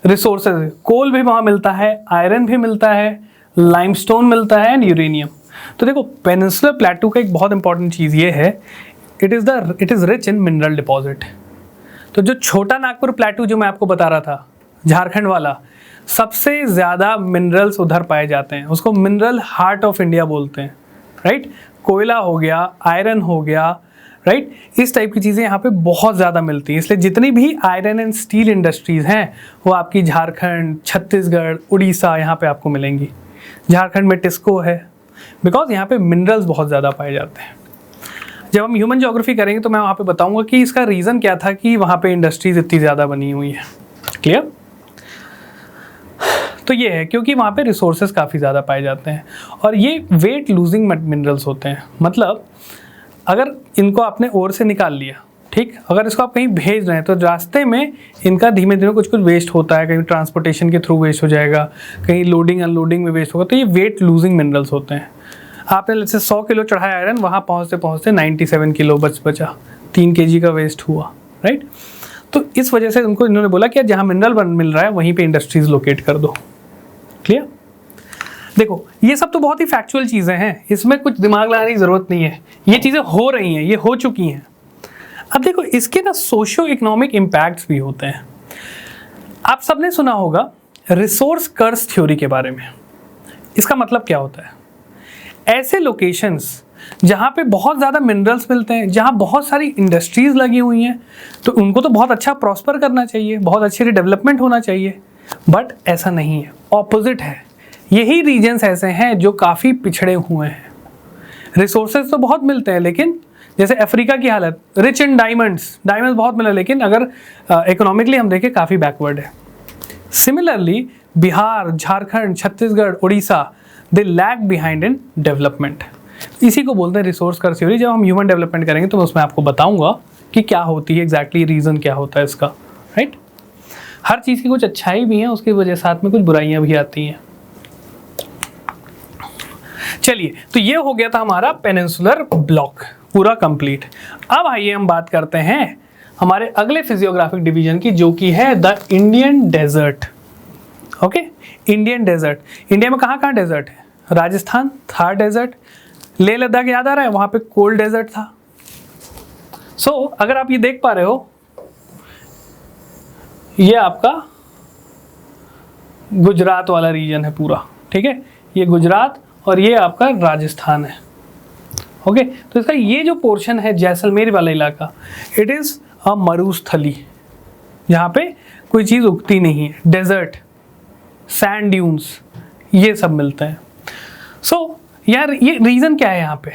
resources. Coal भी वहाँ मिलता है, आयरन भी मिलता है, लाइमस्टोन मिलता है एंड यूरेनियम। तो देखो पेनिनसुलर प्लेटू का एक बहुत इंपॉर्टेंट चीज़ ये है, it is rich in mineral deposit. तो जो छोटा नागपुर प्लेटू जो मैं आपको बता रहा था, झारखंड वाला, सबसे ज़्यादा मिनरल्स उधर पाए जाते हैं, उसको मिनरल हार्ट ऑफ इंडिया बोलते हैं। राइट, कोयला हो गया, आयरन हो गया, राइट, इस टाइप की चीज़ें यहाँ पे बहुत ज़्यादा मिलती हैं। इसलिए जितनी भी आयरन एंड स्टील इंडस्ट्रीज़ हैं वो आपकी झारखंड, छत्तीसगढ़, उड़ीसा यहाँ पे आपको मिलेंगी। झारखंड में टिस्को है, बिकॉज यहाँ पे मिनरल्स बहुत ज़्यादा पाए जाते हैं। जब हम ह्यूमन ज्योग्राफी करेंगे तो मैं वहाँ पे बताऊँगा कि इसका रीज़न क्या था कि वहाँ पे इंडस्ट्रीज़ इतनी ज़्यादा बनी हुई है। क्लियर? तो ये है क्योंकि वहाँ पे रिसोर्सेज काफ़ी ज़्यादा पाए जाते हैं और ये वेट लूजिंग मिनरल्स होते हैं। मतलब अगर इनको आपने ओर से निकाल लिया, ठीक, अगर इसको आप कहीं भेज रहे हैं तो रास्ते में इनका धीमे धीमे कुछ वेस्ट होता है, कहीं ट्रांसपोर्टेशन के थ्रू वेस्ट हो जाएगा, कहीं लोडिंग अनलोडिंग में वेस्ट होगा, तो ये वेट लूजिंग मिनरल्स होते हैं। आपने जैसे 100 किलो चढ़ाया आयरन, वहाँ पहुँचते पहुँचते 97 किलो बचा, 3 kg का वेस्ट हुआ। राइट, तो इस वजह से उनको इन्होंने बोला कि जहाँ मिनरल मिल रहा है वहीं पर इंडस्ट्रीज लोकेट कर दो। क्लियर? देखो ये सब तो बहुत ही फैक्चुअल चीज़ें हैं, इसमें कुछ दिमाग लगाने की ज़रूरत नहीं है, ये चीज़ें हो रही हैं, ये हो चुकी हैं। अब देखो इसके ना सोशियो इकोनॉमिक इम्पैक्ट्स भी होते हैं। आप सबने सुना होगा रिसोर्स कर्स थ्योरी के बारे में। इसका मतलब क्या होता है? ऐसे लोकेशंस जहाँ पे बहुत ज़्यादा मिनरल्स मिलते हैं, जहाँ बहुत सारी इंडस्ट्रीज़ लगी हुई हैं, तो उनको तो बहुत अच्छा प्रॉस्पर करना चाहिए, बहुत अच्छी डेवलपमेंट होना चाहिए, बट ऐसा नहीं है, ऑपोजिट है। यही रीजन्स ऐसे हैं जो काफ़ी पिछड़े हुए हैं। रिसोर्सेज तो बहुत मिलते हैं, लेकिन जैसे अफ्रीका की हालत, रिच इन डायमंड्स बहुत मिला, लेकिन अगर इकोनॉमिकली हम देखें काफ़ी बैकवर्ड है। Similarly Bihar, Jharkhand, Chhattisgarh, Orissa, they lag behind in development. इसी को बोलते हैं रिसोर्स कर्स थ्योरी। जब हम ह्यूमन डेवलपमेंट करेंगे तो मैं उसमें आपको बताऊंगा कि क्या होती है एग्जैक्टली, रीज़न क्या होता है इसका। राइट, हर चीज़ की कुछ अच्छाई भी है, उसकी वजह साथ में कुछ बुराइयाँ भी आती हैं। चलिए, तो ये हो गया था हमारा पेनिनसुलर ब्लॉक पूरा कंप्लीट। अब आइए हम बात करते हैं हमारे अगले फिजियोग्राफिक डिवीजन की, जो कि है the Indian desert. Okay, Indian desert. India में कहाँ कहाँ डेजर्ट है? राजस्थान, थार डेजर्ट, लेह लद्दाख याद आ रहा है, वहाँ पे कोल्ड डेजर्ट था। सो अगर आप ये देख पा रहे हो, ये आपका गुजरात वाला रीजन है पूरा, ठीक है, ये गुजरात और ये आपका राजस्थान है। ओके, तो इसका ये जो पोर्शन है जैसलमेर वाला इलाका, इट इज अ मरुस्थली, यहाँ पे कोई चीज़ उगती नहीं है, डेजर्ट, सैंड ड्यून्स, ये सब मिलते हैं। सो यार ये रीज़न क्या है, यहाँ पे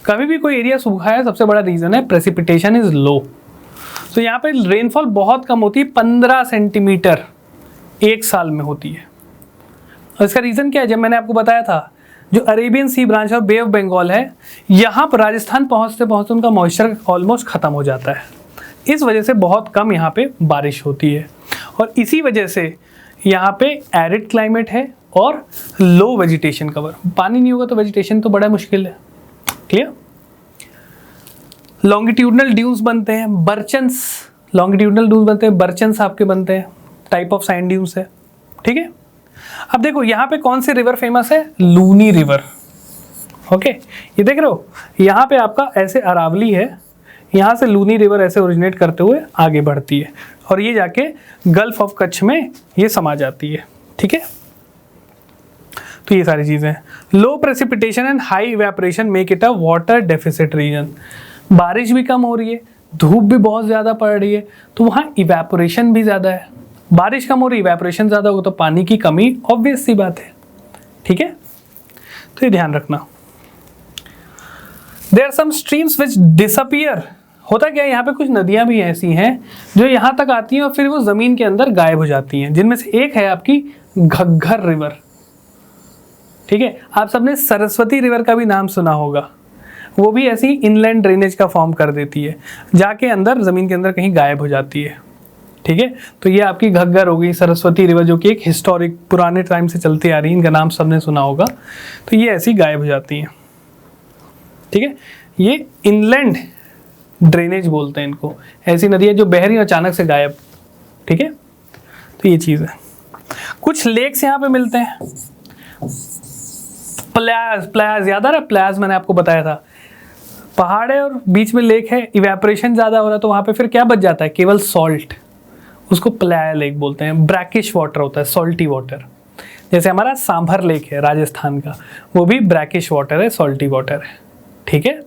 कभी भी कोई एरिया सूखा है, सबसे बड़ा रीज़न है प्रेसिपिटेशन इज लो। तो यहाँ पे रेनफॉल बहुत कम होती है, 15 सेंटीमीटर एक साल में होती है। और इसका रीज़न क्या है, जब मैंने आपको बताया था जो अरेबियन सी ब्रांच और बे ऑफ बंगाल है, यहाँ पर राजस्थान पहुँचते पहुँचते उनका मॉइस्चर ऑलमोस्ट ख़त्म हो जाता है, इस वजह से बहुत कम यहाँ पे बारिश होती है। और इसी वजह से यहाँ पे एरिड क्लाइमेट है और लो वेजिटेशन कवर। पानी नहीं होगा तो वेजिटेशन तो बड़ा मुश्किल है। क्लियर? लॉन्गिट्यूडनल ड्यून्स बनते हैं, बर्चन्स, लॉन्गिट्यूडनल ड्यून्स बनते हैं, बर्चन्स आपके बनते हैं, टाइप ऑफ सैंड ड्यून्स है, ठीक है। अब देखो यहाँ पे कौन से रिवर फेमस है, लूनी रिवर। ओके, ये देख रहे हो, यहाँ पे आपका ऐसे अरावली है, यहाँ से लूनी रिवर ऐसे ओरिजिनेट करते हुए आगे बढ़ती है और ये जाके गल्फ ऑफ कच्छ में ये समा जाती है, ठीक है। तो ये सारी चीज़ें, low precipitation and high evaporation make it a water deficit region. बारिश भी कम हो रही है, धूप भी बहुत ज़्यादा पड़ रही है, तो वहाँ इवेपोरेशन भी ज़्यादा है। बारिश कम हो रही है, इवेपोरेशन ज़्यादा होगा तो पानी की कमी ऑब्वियस सी बात है, ठीक है। तो ये ध्यान रखना। There are some streams which disappear. होता क्या है, यहाँ पे कुछ नदियाँ भी ऐसी हैं जो यहाँ तक आती हैं और फिर वो ज़मीन के अंदर गायब हो जाती हैं, जिनमें से एक है आपकी घग्घर रिवर, ठीक है। आप सबने सरस्वती रिवर का भी नाम सुना होगा, वो भी ऐसी इनलैंड ड्रेनेज का फॉर्म कर देती है, जाके अंदर ज़मीन के अंदर कहीं गायब हो जाती है, ठीक है। तो ये आपकी घग्घर हो गई, सरस्वती रिवर, जो कि एक हिस्टोरिक पुराने टाइम से चलती आ रही है, इनका नाम सबने सुना होगा। तो ये ऐसी गायब हो जाती हैं, ठीक है। ये इनलैंड ड्रेनेज बोलते हैं इनको, ऐसी नदियाँ जो बह रही हैं अचानक से गायब, ठीक है। तो ये चीज़ है। कुछ लेक्स यहाँ पे मिलते हैं, प्लायाज याद आ रहा है, प्लायाज मैंने आपको बताया था, पहाड़ है और बीच में लेक है, इवेपोरेशन ज़्यादा हो रहा है तो वहाँ पे फिर क्या बच जाता है, केवल सॉल्ट, उसको प्लाया लेक बोलते हैं। ब्रैकिश वाटर होता है, सॉल्टी वाटर, जैसे हमारा सांभर लेक है राजस्थान का, वो भी ब्रैकिश वाटर है, सॉल्टी वाटर है, ठीक है।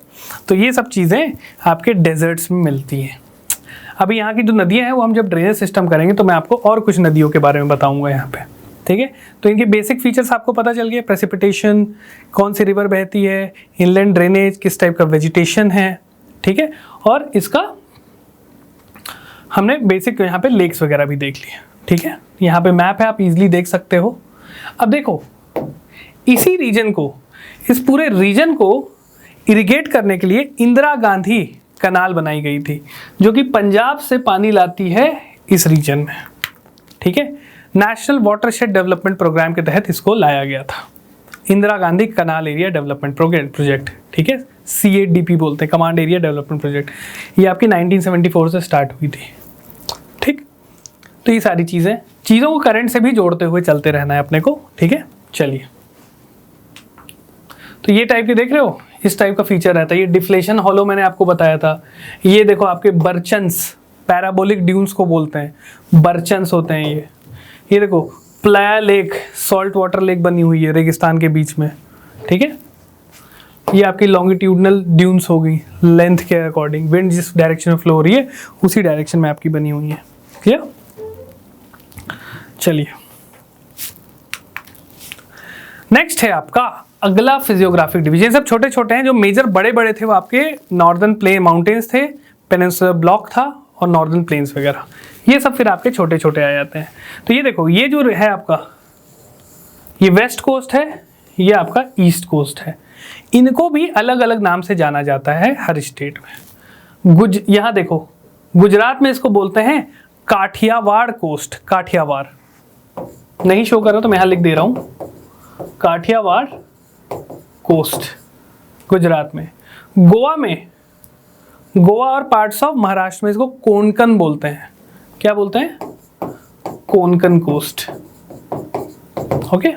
तो ये सब चीज़ें आपके डेजर्ट्स में मिलती हैं। अभी यहाँ की जो नदियाँ हैं वो हम जब ड्रेनेज सिस्टम करेंगे तो मैं आपको और कुछ नदियों के बारे में बताऊँगा यहाँ पे, ठीक है। तो इनके बेसिक फीचर्स आपको पता चल गए, प्रेसिपिटेशन, कौन सी रिवर बहती है, इनलैंड ड्रेनेज, किस टाइप का वेजिटेशन है, ठीक है। और इसका हमने बेसिक यहाँ पे लेक्स वगैरह भी देख लिया, ठीक है। यहाँ पे मैप है, आप इजीली देख सकते हो। अब देखो, इसी रीजन को, इस पूरे रीजन को इरिगेट करने के लिए इंदिरा गांधी कनाल बनाई गई थी, जो कि पंजाब से पानी लाती है इस रीजन में, ठीक है। नेशनल वाटरशेड डेवलपमेंट प्रोग्राम के तहत इसको लाया गया था, इंदिरा गांधी कनाल एरिया डेवलपमेंट प्रोजेक्ट, ठीक है। CADP बोलते हैं, कमांड एरिया डेवलपमेंट प्रोजेक्ट। ये आपकी 1974 से स्टार्ट हुई थी, ठीक। तो ये सारी चीज़ों को करंट से भी जोड़ते हुए चलते रहना है अपने को, ठीक है। चलिए, तो ये टाइप के देख रहे हो, इस टाइप का फीचर रहता है। ये डिफ्लेशन हॉलो मैंने आपको बताया था। ये देखो आपके बर्चन्स, पैराबोलिक ड्यून्स को बोलते हैं, बर्चन्स होते हैं ये देखो Playa lake, salt water lake बनी हुई है रेगिस्तान के बीच में, ठीक है। ये आपकी लॉन्गिट्यूडनल ड्यून्स हो गई, लेंथ के अकॉर्डिंग, विंड जिस डायरेक्शन में फ्लो हो रही है उसी डायरेक्शन में आपकी बनी हुई है, क्लियर। चलिए, नेक्स्ट है आपका अगला फिजियोग्राफिक डिवीजन। सब छोटे छोटे हैं, जो मेजर बड़े बड़े थे वो आपके नॉर्दर्न प्लेन माउंटेन्स थे, पेनिनसुलर ब्लॉक था और नॉर्दर्न प्लेन्स वगैरह, ये सब फिर आपके छोटे छोटे आ जाते हैं। तो ये देखो, ये जो है आपका, ये वेस्ट कोस्ट है, ये आपका ईस्ट कोस्ट है। इनको भी अलग अलग नाम से जाना जाता है हर स्टेट में। यहाँ देखो, गुजरात में इसको बोलते हैं काठियावाड़ कोस्ट, काठियावाड़ नहीं शो कर रहा तो मैं यहाँ लिख दे रहा हूँ, काठियावाड़ कोस्ट गुजरात में। गोवा और पार्ट्स ऑफ महाराष्ट्र में इसको कोंकण बोलते हैं। क्या बोलते हैं? Konkan coast, okay.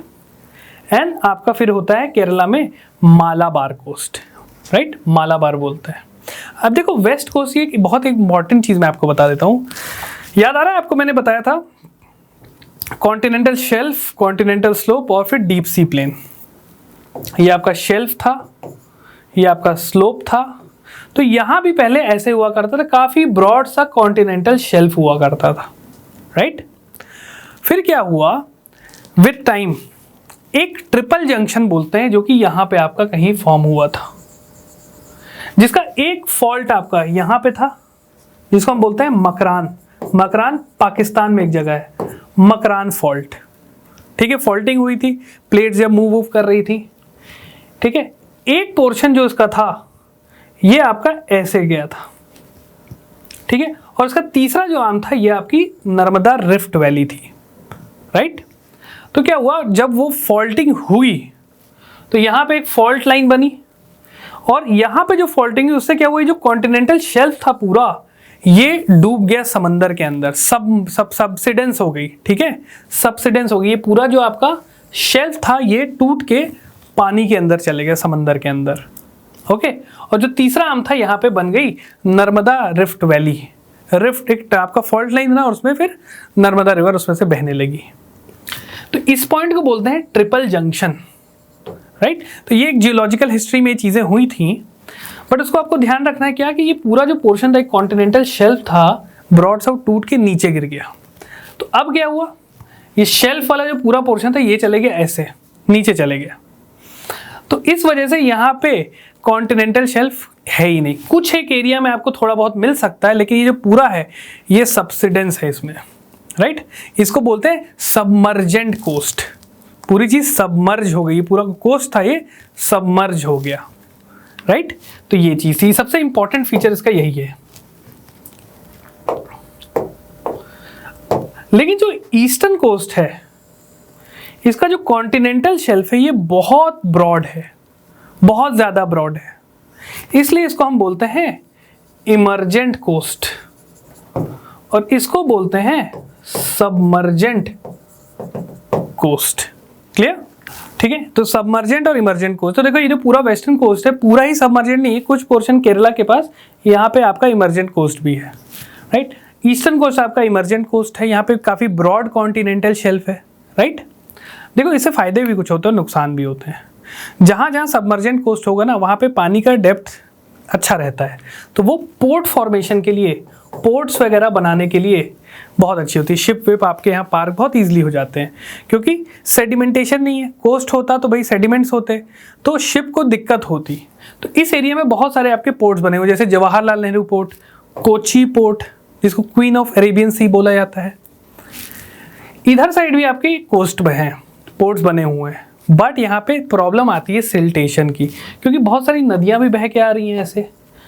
एंड आपका फिर होता है केरला में मालाबार कोस्ट, राइट, मालाबार बोलते हैं। अब देखो वेस्ट कोस्ट की एक बहुत इंपॉर्टेंट चीज़ मैं आपको बता देता हूँ। याद आ रहा है आपको, मैंने बताया था कॉन्टिनेंटल शेल्फ, कॉन्टिनेंटल स्लोप और फिर डीप सी प्लेन। ये आपका शेल्फ था, ये आपका स्लोप था। तो यहाँ भी पहले ऐसे हुआ करता था, काफ़ी ब्रॉड सा कॉन्टिनेंटल शेल्फ हुआ करता था, राइट। फिर क्या हुआ विथ टाइम, एक ट्रिपल जंक्शन बोलते हैं जो कि यहाँ पे आपका कहीं फॉर्म हुआ था, जिसका एक फॉल्ट आपका यहाँ पे था, जिसको हम बोलते हैं मकरान। मकरान पाकिस्तान में एक जगह है, मकरान फॉल्ट, ठीक है। फॉल्टिंग हुई थी, प्लेट जब मूव कर रही थी, ठीक है। एक पोर्शन जो इसका था ये आपका ऐसे गया था, ठीक है। और इसका तीसरा जो आर्म था ये आपकी नर्मदा रिफ्ट वैली थी, राइट। तो क्या हुआ, जब वो फॉल्टिंग हुई तो यहाँ पे एक फॉल्ट लाइन बनी, और यहाँ पे जो फॉल्टिंग हुई उससे क्या हुआ, जो कॉन्टिनेंटल शेल्फ था पूरा ये डूब गया समंदर के अंदर, सबसिडेंस हो गई, ठीक है। सबसिडेंस हो गई, ये पूरा जो आपका शेल्फ था ये टूट के पानी के अंदर चले गया, समंदर के अंदर, ओके। और जो तीसरा आर्म था यहाँ पे बन गई नर्मदा रिफ्ट वैली। रिफ्ट एक आपका फॉल्ट लाइन बना और उसमें फिर नर्मदा रिवर उसमें से बहने लगी। तो इस पॉइंट को बोलते हैं ट्रिपल जंक्शन, राइट। तो ये एक जियोलॉजिकल हिस्ट्री में ये चीज़ें हुई थी, बट उसको आपको ध्यान रखना है क्या कि ये पूरा जो पोर्शन था, एक कॉन्टिनेंटल शेल्फ था, ब्रॉड साउथ टूट के नीचे गिर गया। तो अब क्या हुआ, ये शेल्फ वाला जो पूरा पोर्शन था ये चले गया ऐसे नीचे चले गया। तो इस वजह से यहाँ पे कॉन्टिनेंटल शेल्फ है ही नहीं। कुछ एक एरिया में आपको थोड़ा बहुत मिल सकता है, लेकिन ये जो पूरा है ये सबसिडेंस है इसमें, राइट। इसको बोलते हैं सबमर्जेंट कोस्ट। पूरी चीज सबमर्ज हो गई, पूरा कोस्ट था ये सबमर्ज हो गया, राइट। तो ये चीज थी, सबसे इंपॉर्टेंट फीचर इसका यही है। लेकिन जो ईस्टर्न कोस्ट है इसका जो कॉन्टिनेंटल शेल्फ है ये बहुत ब्रॉड है, बहुत ज्यादा ब्रॉड है, इसलिए इसको हम बोलते हैं इमर्जेंट कोस्ट और इसको बोलते हैं सबमर्जेंट कोस्ट। क्लियर, ठीक है। तो सबमर्जेंट और इमर्जेंट कोस्ट, तो देखो ये जो पूरा वेस्टर्न कोस्ट है पूरा ही सबमर्जेंट नहीं है, कुछ पोर्शन केरला के पास यहाँ पे आपका इमर्जेंट कोस्ट भी है, राइट। ईस्टर्न कोस्ट आपका इमर्जेंट कोस्ट है, यहाँ पे काफी ब्रॉड कॉन्टिनेंटल शेल्फ है, राइट। देखो इससे फायदे भी कुछ होते हैं, नुकसान भी होते हैं। जहाँ जहाँ सबमर्जेंट कोस्ट होगा ना वहाँ पे पानी का डेप्थ अच्छा रहता है, तो वो पोर्ट फॉर्मेशन के लिए, पोर्ट्स वगैरह बनाने के लिए बहुत अच्छी होती है। शिप विप आपके यहाँ पार्क बहुत ईजिली हो जाते हैं, क्योंकि सेडिमेंटेशन नहीं है। कोस्ट होता तो भाई सेडिमेंट्स होते तो शिप को दिक्कत होती। तो इस एरिया में बहुत सारे आपके पोर्ट्स बने हुए, जैसे जवाहरलाल नेहरू पोर्ट, कोची पोर्ट जिसको क्वीन ऑफ अरेबियन सी बोला जाता है। इधर साइड भी आपके कोस्ट में हैं, पोर्ट्स बने हुए हैं, बट यहाँ पे प्रॉब्लम आती है सिल्टेशन की, क्योंकि बहुत सारी नदियाँ भी बह के आ रही हैं, ऐसे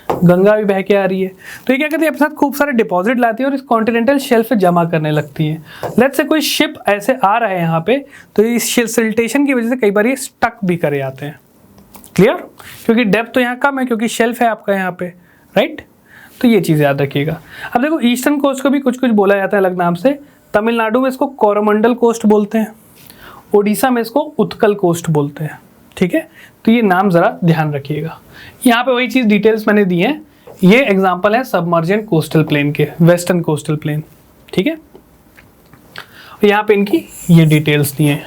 गंगा भी बह के आ रही है। तो ये क्या करती है, अपने साथ खूब सारे डिपॉजिट लाती है और इस कॉन्टिनेंटल शेल्फ पे जमा करने लगती है। लेट्स से कोई शिप ऐसे आ रहा है यहाँ पे, तो इस सिल्टेशन की वजह से कई बार ये स्टक भी करे जाते हैं। क्लियर, क्योंकि डेप्थ तो यहाँ कम है, क्योंकि शेल्फ है आपका यहाँ पे, राइट। तो ये चीज़ याद रखिएगा। अब देखो ईस्टर्न कोस्ट को भी कुछ कुछ बोला जाता है अलग नाम से। तमिलनाडु में इसको कोरोमंडल कोस्ट बोलते हैं, ओडिशा में इसको उत्कल कोस्ट बोलते हैं, ठीक है। तो ये नाम ज़रा ध्यान रखिएगा। यहाँ पे वही चीज़ डिटेल्स मैंने दी हैं। ये एग्जांपल है सबमर्जेंट कोस्टल प्लेन के, वेस्टर्न कोस्टल प्लेन, ठीक है। यहाँ पे इनकी ये डिटेल्स दी हैं।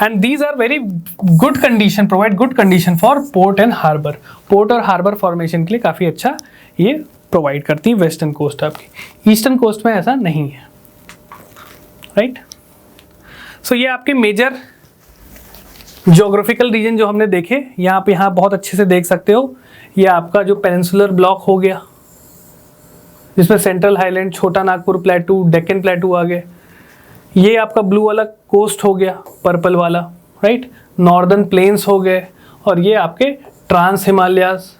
And these are very good condition, provide good condition for port and harbour. Port और हार्बर फॉर्मेशन के लिए काफ़ी अच्छा ये प्रोवाइड करती है वेस्टर्न कोस्ट आपकी। ईस्टर्न कोस्ट में ऐसा नहीं है, राइट। सो ये आपके मेजर ज्योग्राफिकल रीजन जो हमने देखे, यहाँ पे यहाँ बहुत अच्छे से देख सकते हो। ये आपका जो पेनिनसुलर ब्लॉक हो गया, जिसमें सेंट्रल हाईलैंड, छोटा नागपुर प्लेटू, डेक्कन प्लेटू आ गए। ये आपका ब्लू वाला कोस्ट हो गया, पर्पल वाला, राइट। नॉर्दर्न प्लेन्स हो गए, और ये आपके ट्रांस हिमालयाज,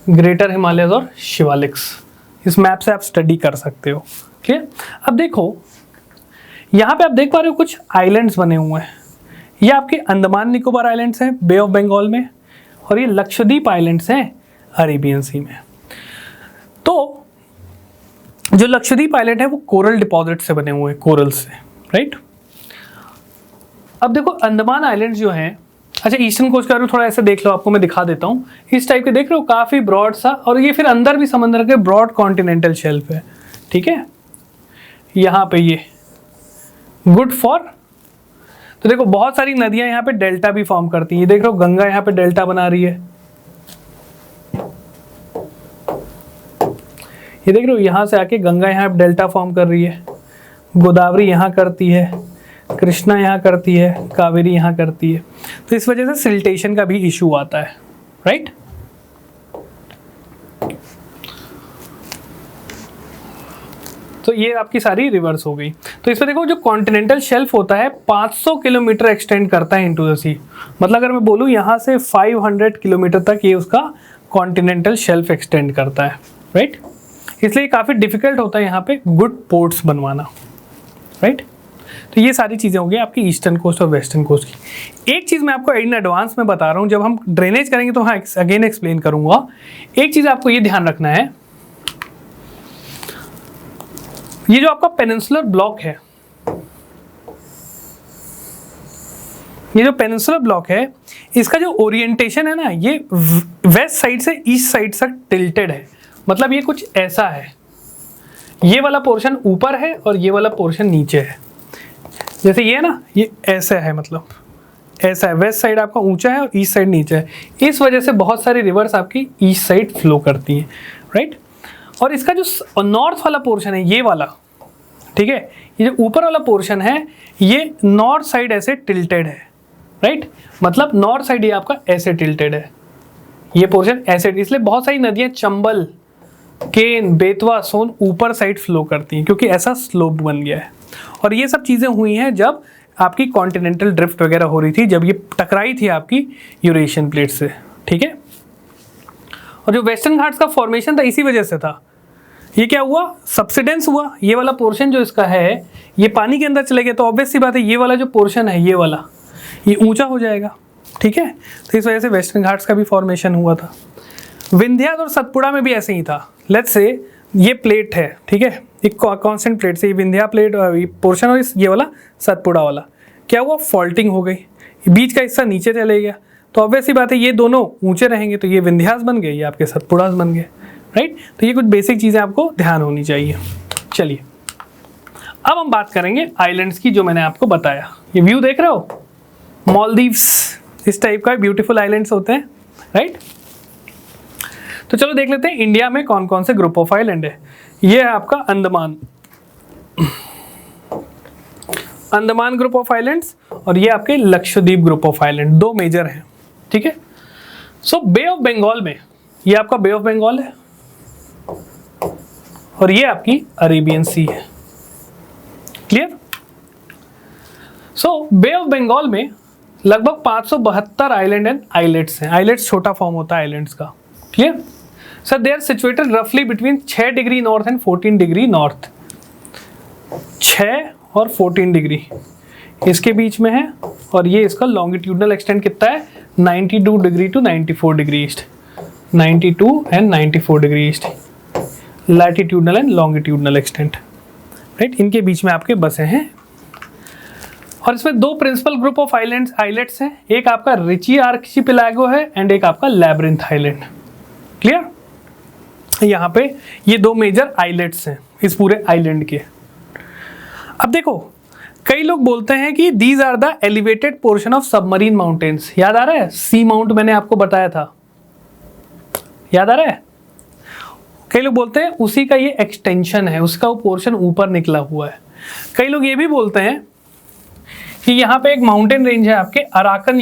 ग्रेटर हिमालयाज और शिवालिक्स। इस मैप से आप स्टडी कर सकते हो, क्लियर। अब देखो यहाँ पे आप देख पा रहे हो कुछ आइलैंड्स बने हुए हैं। ये आपके अंडमान निकोबार आइलैंड्स हैं बे ऑफ बंगाल में, और ये लक्षद्वीप आइलैंड्स हैं अरेबियन सी में। तो जो लक्षद्वीप आइलैंड है वो कोरल डिपॉजिट से बने हुए हैं, कोरल से, राइट। अब देखो अंडमान आइलैंड्स जो हैं अच्छा, ईस्टर्न कोस्ट का थोड़ा ऐसे देख लो, आपको मैं दिखा देता हूँ। इस टाइप के देख रहे हो, काफ़ी ब्रॉड सा, और ये फिर अंदर भी समंदर के ब्रॉड कॉन्टिनेंटल शेल्फ है, ठीक है। यहाँ पे ये गुड फॉर, तो देखो बहुत सारी नदियाँ यहाँ पे डेल्टा भी फॉर्म करती हैं। ये देख रहे हो, गंगा यहाँ पे डेल्टा बना रही है, ये देख रहे हो, यहाँ से आके गंगा यहाँ पे डेल्टा फॉर्म कर रही है, गोदावरी यहाँ करती है, कृष्णा यहाँ करती है, कावेरी यहाँ करती है। तो इस वजह से सिल्टेशन का भी इशू आता है, राइट। तो ये आपकी सारी रिवर्स हो गई। तो इसमें देखो, जो कॉन्टिनेंटल शेल्फ होता है 500 किलोमीटर एक्सटेंड करता है इनटू द सी। मतलब अगर मैं बोलूँ यहाँ से 500 किलोमीटर तक ये उसका कॉन्टिनेंटल शेल्फ एक्सटेंड करता है, राइट। इसलिए काफ़ी डिफिकल्ट होता है यहाँ पे गुड पोर्ट्स बनवाना, राइट। तो ये सारी चीज़ें हो गई आपकी ईस्टर्न कोस्ट और वेस्टर्न कोस्ट की। एक चीज़ मैं आपको इन एडवांस में बता रहा हूँ, जब हम ड्रेनेज करेंगे तो हाँ अगेन एक्सप्लेन करूँगा। एक चीज़ आपको ये ध्यान रखना है, ये जो आपका पेनिनसुलर ब्लॉक है, ये जो पेनिनसुलर ब्लॉक है, इसका जो ओरिएंटेशन है ना, ये वेस्ट साइड से ईस्ट साइड तक टिल्टेड है। मतलब ये कुछ ऐसा है, ये वाला पोर्शन ऊपर है और ये वाला पोर्शन नीचे है। जैसे ये है ना, ये ऐसा है, मतलब ऐसा है, वेस्ट साइड आपका ऊंचा है और ईस्ट साइड नीचे है। इस वजह से बहुत सारी रिवर्स आपकी ईस्ट साइड फ्लो करती हैं, राइट। और इसका जो नॉर्थ वाला पोर्शन है, ये वाला, ठीक है, ये जो ऊपर वाला पोर्शन है, ये नॉर्थ साइड ऐसे टिल्टेड है, राइट। मतलब नॉर्थ साइड ये आपका ऐसे टिल्टेड है, ये पोर्शन ऐसे, इसलिए बहुत सारी नदियाँ चंबल, केन, बेतवा, सोन ऊपर साइड फ्लो करती हैं, क्योंकि ऐसा स्लोप बन गया है। और ये सब चीज़ें हुई हैं जब आपकी कॉन्टिनेंटल ड्रिफ्ट वगैरह हो रही थी, जब ये टकराई थी आपकी यूरेशियन प्लेट से, ठीक है। और जो वेस्टर्न घाट्स का फॉर्मेशन था, इसी वजह से था। ये क्या हुआ, सबसिडेंस हुआ। ये वाला पोर्शन जो इसका है, ये पानी के अंदर चले गए, तो ऑब्वियस सी बात है, ये वाला जो पोर्शन है, ये वाला, ये ऊंचा हो जाएगा, ठीक है। तो इस वजह से वेस्टर्न घाट्स का भी फॉर्मेशन हुआ था। विंध्या और सतपुड़ा में भी ऐसे ही था। लेट्स से ये प्लेट है, ठीक है, एक कांस्टेंट प्लेट से, ये विंध्या प्लेट पोर्शन और ये वाला सतपुड़ा वाला, क्या हुआ, फॉल्टिंग हो गई, बीच का हिस्सा नीचे चले गया। तो ऑब्वियस सी बात है, ये दोनों ऊंचे रहेंगे, तो ये विंध्यास बन गए, ये आपके सतपुड़ास बन गए, राइट। तो ये कुछ बेसिक चीज़ें आपको ध्यान होनी चाहिए। चलिए अब हम बात करेंगे आइलैंड्स की, जो मैंने आपको बताया। ये व्यू देख रहे हो, मालदीव्स इस टाइप का ब्यूटीफुल आइलैंड्स होते हैं, राइट। तो चलो देख लेते हैं इंडिया में कौन कौन से ग्रुप ऑफ आइलैंड है। ये है आपका अंडमान ग्रुप ऑफ आइलैंड्स, और ये आपके लक्षद्वीप ग्रुप ऑफ आइलैंड, दो मेजर हैं, ठीक है। सो बे ऑफ बंगाल में, ये आपका बे ऑफ बंगाल है, और ये आपकी अरेबियन सी है, clear. So bay of Bengal में लगभग 572 आइलैंड एंड आइलेट्स हैं। आइलेट्स छोटा फॉर्म होता है आइलैंड्स का, clear. Sir they are situated रफली between 6 degree north and 14 degree north. 6 और 14 डिग्री इसके बीच में है, और ये इसका लॉन्गिट्यूडनल एक्सटेंट कितना है, 92 degree to 94 degree east, 92 and 94 degree east, latitudinal and longitudinal extent, right. इनके बीच में आपके बसे हैं। और इसमें दो प्रिंसिपल ग्रुप ऑफ आइलेट्स हैं, एक आपका रिची आर्किपेलागो है एंड एक आपका लैब्रिंथ आइलैंड, क्लियर। यहाँ पे ये दो मेजर आइलेट्स हैं इस पूरे आइलैंड के। अब देखो, कई लोग बोलते हैं कि these are the elevated portion of submarine mountains. याद आ रहा है, सी माउंट मैंने आपको बताया था, याद आ रहा है। कई लोग बोलते हैं उसी का ये एक्सटेंशन है, उसका वो पोर्शन ऊपर निकला हुआ है। कई लोग ये भी बोलते हैं कि यहाँ पे एक माउंटेन रेंज है आपके अराकन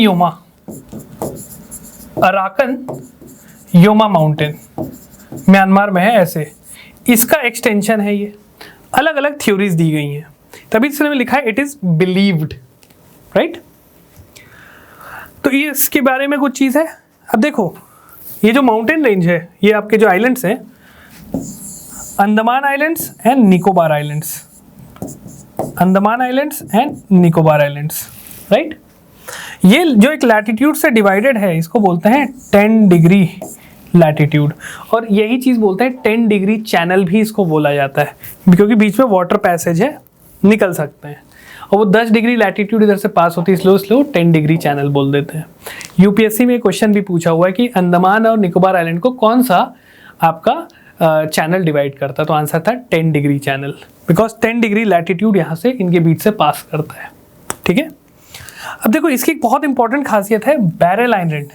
योमा माउंटेन, म्यांमार में है, ऐसे इसका एक्सटेंशन है। ये अलग अलग थ्योरीज दी गई हैं, तभी इसमें लिखा है इट इज बिलीव्ड, राइट। तो ये इसके बारे में कुछ चीज़ है। अब देखो, ये जो माउंटेन रेंज है, ये आपके जो आइलैंड्स हैं, Andaman islands and Nicobar islands, Andaman islands and Nicobar islands, right. ये जो एक लैटिट्यूड से डिवाइडेड है, इसको बोलते हैं 10 डिग्री लैटिट्यूड, और यही चीज़ बोलते हैं 10 डिग्री चैनल भी इसको बोला जाता है, क्योंकि बीच में वाटर पैसेज है, निकल सकते हैं। और वो 10 डिग्री लैटिट्यूड इधर से पास होती है, स्लो 10 डिग्री चैनल बोल देते हैं। यूपीएससी में क्वेश्चन भी पूछा हुआ है कि अंडमान और निकोबार आइलैंड को कौन सा आपका चैनल डिवाइड करता है, तो आंसर था 10 degree channel, because 10 degree latitude यहाँ से इनके बीच से पास करता है। ठीक है, अब देखो इसकी एक बहुत इंपॉर्टेंट खासियत है बैरल आइलैंड।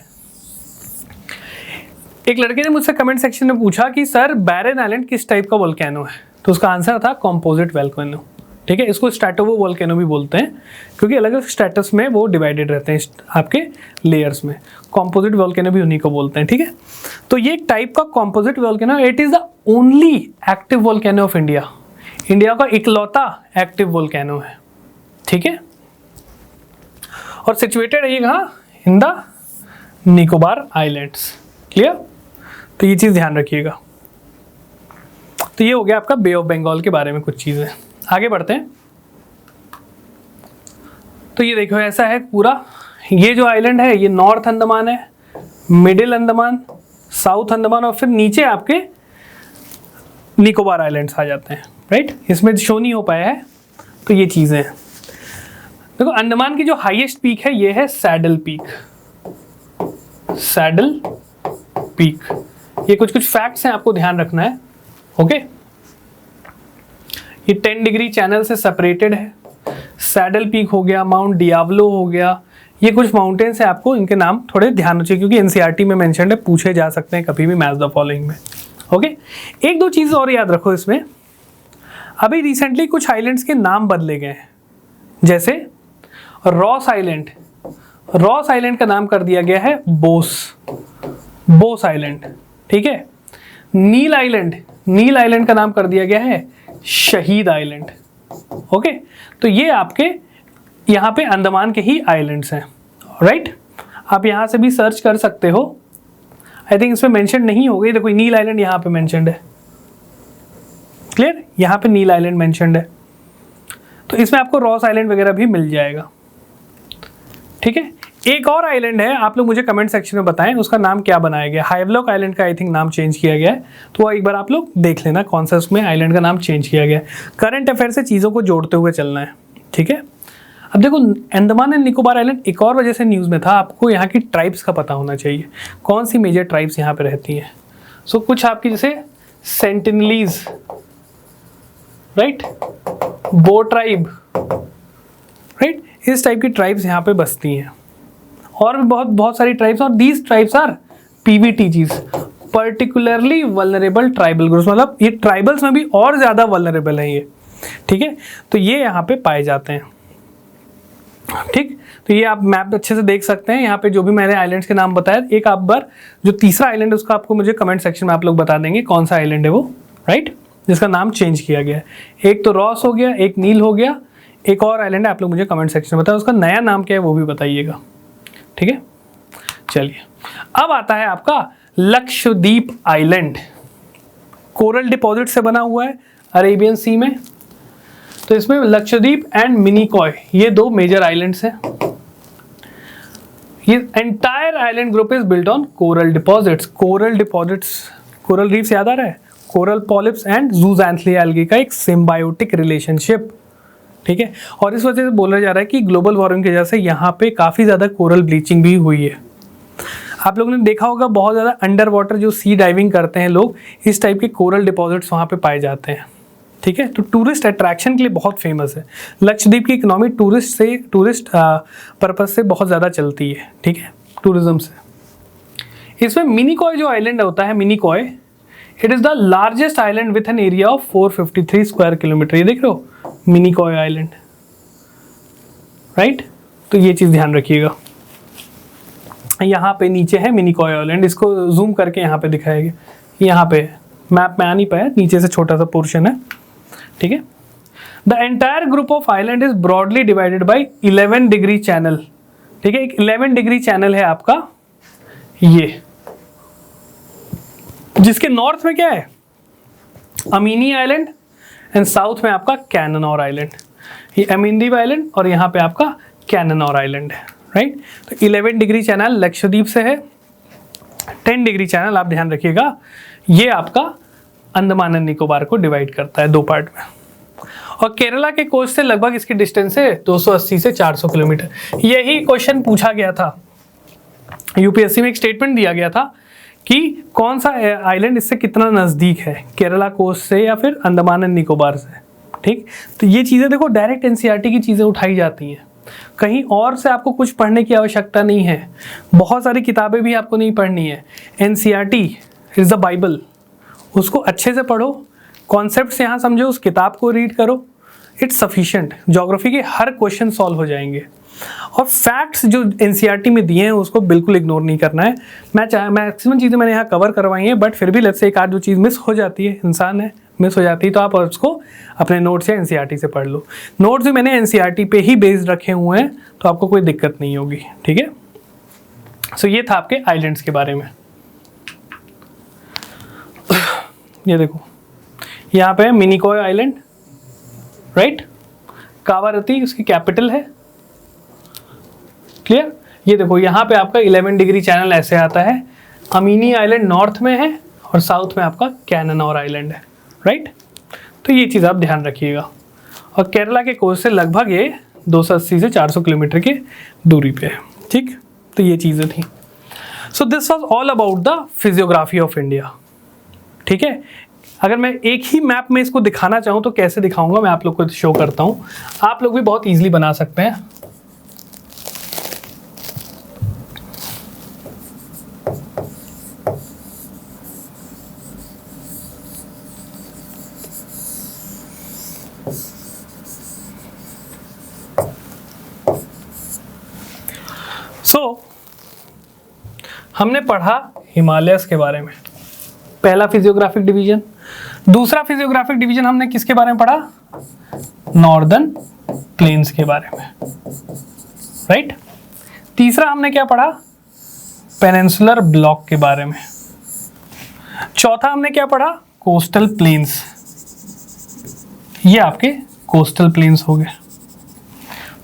एक लड़के ने मुझसे कमेंट सेक्शन में पूछा कि सर बैरल आइलैंड किस टाइप का वोल्केनो है, तो उसका आंसर था कॉम्पोजिट वोल्केनो। ठीक है, इसको स्ट्रैटोवो वोल्केनो भी बोलते हैं क्योंकि अलग अलग स्ट्रैटस में वो डिवाइडेड रहते हैं आपके लेयर्स में। कॉम्पोजिट वोल्केनो भी उन्हीं को बोलते हैं। ठीक है, तो ये एक टाइप का composite volcano, it is the only active volcano of India. India का इकलौता एक्टिव वोल्केनो है। ठीक है, और सिचुएटेड है ये कहाँ, in the Nicobar islands. Clear, तो ये चीज़ ध्यान रखिएगा। तो ये हो गया आपका बे ऑफ बंगाल के बारे में कुछ चीज़ें। आगे बढ़ते हैं। तो ये देखो ऐसा है पूरा, ये जो आइलैंड है ये नॉर्थ अंडमान है, मिडिल अंडमान, साउथ अंडमान और फिर नीचे आपके निकोबार आइलैंड्स आ जाते हैं। राइट, इसमें शो नहीं हो पाया है, तो ये चीज़ें हैं। देखो अंडमान की जो हाईएस्ट पीक है ये है सैडल पीक। सैडल पीक, ये कुछ फैक्ट्स हैं आपको ध्यान रखना है। ओके, ये 10 डिग्री चैनल से सेपरेटेड है। सैडल पीक हो गया, माउंट डियाब्लो हो गया, ये कुछ माउंटेन्स हैं, आपको इनके नाम थोड़े ध्यान रखिए क्योंकि एनसीईआरटी में मेंशन है, पूछे जा सकते हैं कभी भी मैच द फॉलोइंग में। ओके, एक दो चीज़ और याद रखो इसमें, अभी रिसेंटली कुछ आइलैंड्स के नाम बदले गए हैं, जैसे रॉस आइलैंड, रॉस आइलैंड का नाम कर दिया गया है बोस आइलैंड। ठीक है, नील आइलैंड, नील आइलैंड का नाम कर दिया गया है शहीद आइलैंड। ओके, तो ये आपके यहाँ पे अंडमान के ही आइलैंड्स हैं। राइट, आप यहाँ से भी सर्च कर सकते हो, आई थिंक इसमें मेंशन नहीं हो गई। देखो नील आइलैंड यहाँ पे मेंशन्ड है। क्लियर, यहाँ पे नील आइलैंड मेंशन्ड है, तो इसमें आपको रॉस आइलैंड वगैरह भी मिल जाएगा। ठीक है, एक और आइलैंड है, आप लोग मुझे कमेंट सेक्शन में बताएं उसका नाम क्या बनाया गया। हाइवलॉक आइलैंड का आई थिंक नाम चेंज किया गया है, तो एक बार आप लोग देख लेना कौन सा उसमें आइलैंड का नाम चेंज किया गया है। करंट अफेयर से चीज़ों को जोड़ते हुए चलना है। ठीक है, अब देखो अंडमान एंड निकोबार आइलैंड एक और वजह से न्यूज़ में था, आपको यहाँ की ट्राइब्स का पता होना चाहिए, कौन सी मेजर ट्राइब्स यहाँ पे रहती हैं। सो कुछ आपकी जैसे सेंटिनलीज, राइट, बो ट्राइब, राइट, इस टाइप की ट्राइब्स यहाँ पे बसती हैं, और भी बहुत सारी ट्राइब्स, और these tribes are PVTGs, particularly vulnerable tribal groups, मतलब ये ट्राइबल्स में भी और ज़्यादा वल्नरेबल है ये। ठीक है, तो ये यहाँ पे पाए जाते हैं। ठीक, तो ये आप मैप अच्छे से देख सकते हैं, यहाँ पे जो भी मैंने आइलैंड्स के नाम बताया, एक आप बार जो तीसरा आइलैंड है उसका आपको मुझे कमेंट सेक्शन में आप लोग बता देंगे कौन सा आइलैंड है वो, राइट, जिसका नाम चेंज किया गया है। एक तो रॉस हो गया, एक नील हो गया, एक और आइलैंड है, आप लोग मुझे कमेंट सेक्शन में बताएं उसका नया नाम क्या है वो भी बताइएगा। ठीक है, चलिए अब आता है आपका लक्षद्वीप आइलैंड। कोरल डिपॉजिट से बना हुआ है अरेबियन सी में, तो इसमें लक्षद्वीप एंड मिनिकॉय ये दो मेजर आइलैंड्स हैं। ये entire island group is built on coral deposits. Coral deposits, coral reefs याद आ रहा है, कोरल पॉलिप्स एंड जूजैंथली एल्गी का एक सिम्बायोटिक रिलेशनशिप। ठीक है, और इस वजह से बोला जा रहा है कि ग्लोबल वार्मिंग की वजह से यहाँ पे काफ़ी ज़्यादा कोरल ब्लीचिंग भी हुई है। आप लोगों ने देखा होगा बहुत ज़्यादा अंडर वाटर जो सी डाइविंग करते हैं लोग, इस टाइप के कोरल डिपॉजिट्स वहाँ पे पाए जाते हैं। ठीक है, तो टूरिस्ट अट्रैक्शन के लिए बहुत फेमस है। लक्षद्वीप की इकोनॉमी टूरिस्ट पर्पज से बहुत ज़्यादा चलती है। ठीक है, टूरिज्म से। इसमें मिनिकॉय जो आइलैंड होता है, Minicoy, it is the largest island with an area of 453 square kilometre. ये देख रहे हो मिनिकॉय आइलैंड, राइट, तो ये चीज़ ध्यान रखिएगा। यहाँ पे नीचे है मिनिकॉय आइलैंड, इसको जूम करके यहाँ पे दिखाएगा, यहाँ पे मैप में आ नहीं पाया, नीचे से छोटा सा पोर्शन है। ठीक है, the entire group of island is broadly divided by 11 degree channel. ठीक है, एक 11 डिग्री चैनल है आपका ये, जिसके नॉर्थ में क्या है अमीनी आइलैंड एंड साउथ में आपका कैननौर आइलैंड। ये अमीनदीप आइलैंड और यहाँ पे आपका कैननौर आइलैंड है, राइट। तो 11 डिग्री चैनल लक्षद्वीप से है, 10 डिग्री चैनल आप ध्यान रखिएगा ये आपका अंडमान एंड निकोबार को डिवाइड करता है दो पार्ट में। और केरला के कोस्ट से लगभग इसकी डिस्टेंस है 280 से 400 किलोमीटर। यही क्वेश्चन पूछा गया था यूपीएससी में, एक स्टेटमेंट दिया गया था कि कौन सा आइलैंड इससे कितना नज़दीक है, केरला कोस्ट से या फिर अंडमान एंड निकोबार से। ठीक, तो ये चीज़ें देखो डायरेक्ट एनसीईआरटी की चीज़ें उठाई जाती हैं, कहीं और से आपको कुछ पढ़ने की आवश्यकता नहीं है, बहुत सारी किताबें भी आपको नहीं पढ़नी है। एनसीईआरटी इज़ द बाइबल, उसको अच्छे से पढ़ो, कॉन्सेप्ट्स यहाँ समझो, उस किताब को रीड करो, इट्स सफिशिएंट। ज्योग्राफी के हर क्वेश्चन सॉल्व हो जाएंगे। और फैक्ट्स जो एनसीईआरटी में दिए हैं उसको बिल्कुल इग्नोर नहीं करना है। मैक्सिमम चीज़ें मैंने यहाँ कवर करवाई हैं, बट फिर भी लेट्स से एक आध जो चीज़ मिस हो जाती है, इंसान है, मिस हो जाती है, तो आप उसको अपने नोट्स या एनसीईआरटी से पढ़ लो। नोट्स भी मैंने एनसीईआरटी पे ही बेस्ड रखे हुए हैं, तो आपको कोई दिक्कत नहीं होगी। ठीक है, सो ये था आपके आइलैंड्स के बारे में। ये देखो यहाँ पे मिनिकॉय आइलैंड, राइट, कावारती उसकी कैपिटल है। क्लियर, ये देखो यहाँ पे आपका 11 डिग्री चैनल ऐसे आता है, अमीनी आइलैंड नॉर्थ में है और साउथ में आपका कैननौर आइलैंड है, राइट। तो ये चीज़ आप ध्यान रखिएगा। और केरला के कोस्ट से लगभग ये 280 से 400 किलोमीटर की दूरी पे है। ठीक, तो ये चीज़ें थी। So this was all about the physiography of India. ठीक है, अगर मैं एक ही मैप में इसको दिखाना चाहूँ तो कैसे दिखाऊंगा, मैं आप लोग को शो करता हूँ, आप लोग भी बहुत ईजिली बना सकते हैं। हमने पढ़ा हिमालयस के बारे में, पहला फिजियोग्राफिक डिवीजन। दूसरा फिजियोग्राफिक डिवीजन हमने किसके बारे में पढ़ा, नॉर्दर्न प्लेन्स के बारे में, राइट। तीसरा हमने क्या पढ़ा, पेनिनसुलर ब्लॉक के बारे में। चौथा हमने क्या पढ़ा, कोस्टल प्लेन्स, ये आपके कोस्टल प्लेन्स हो गए।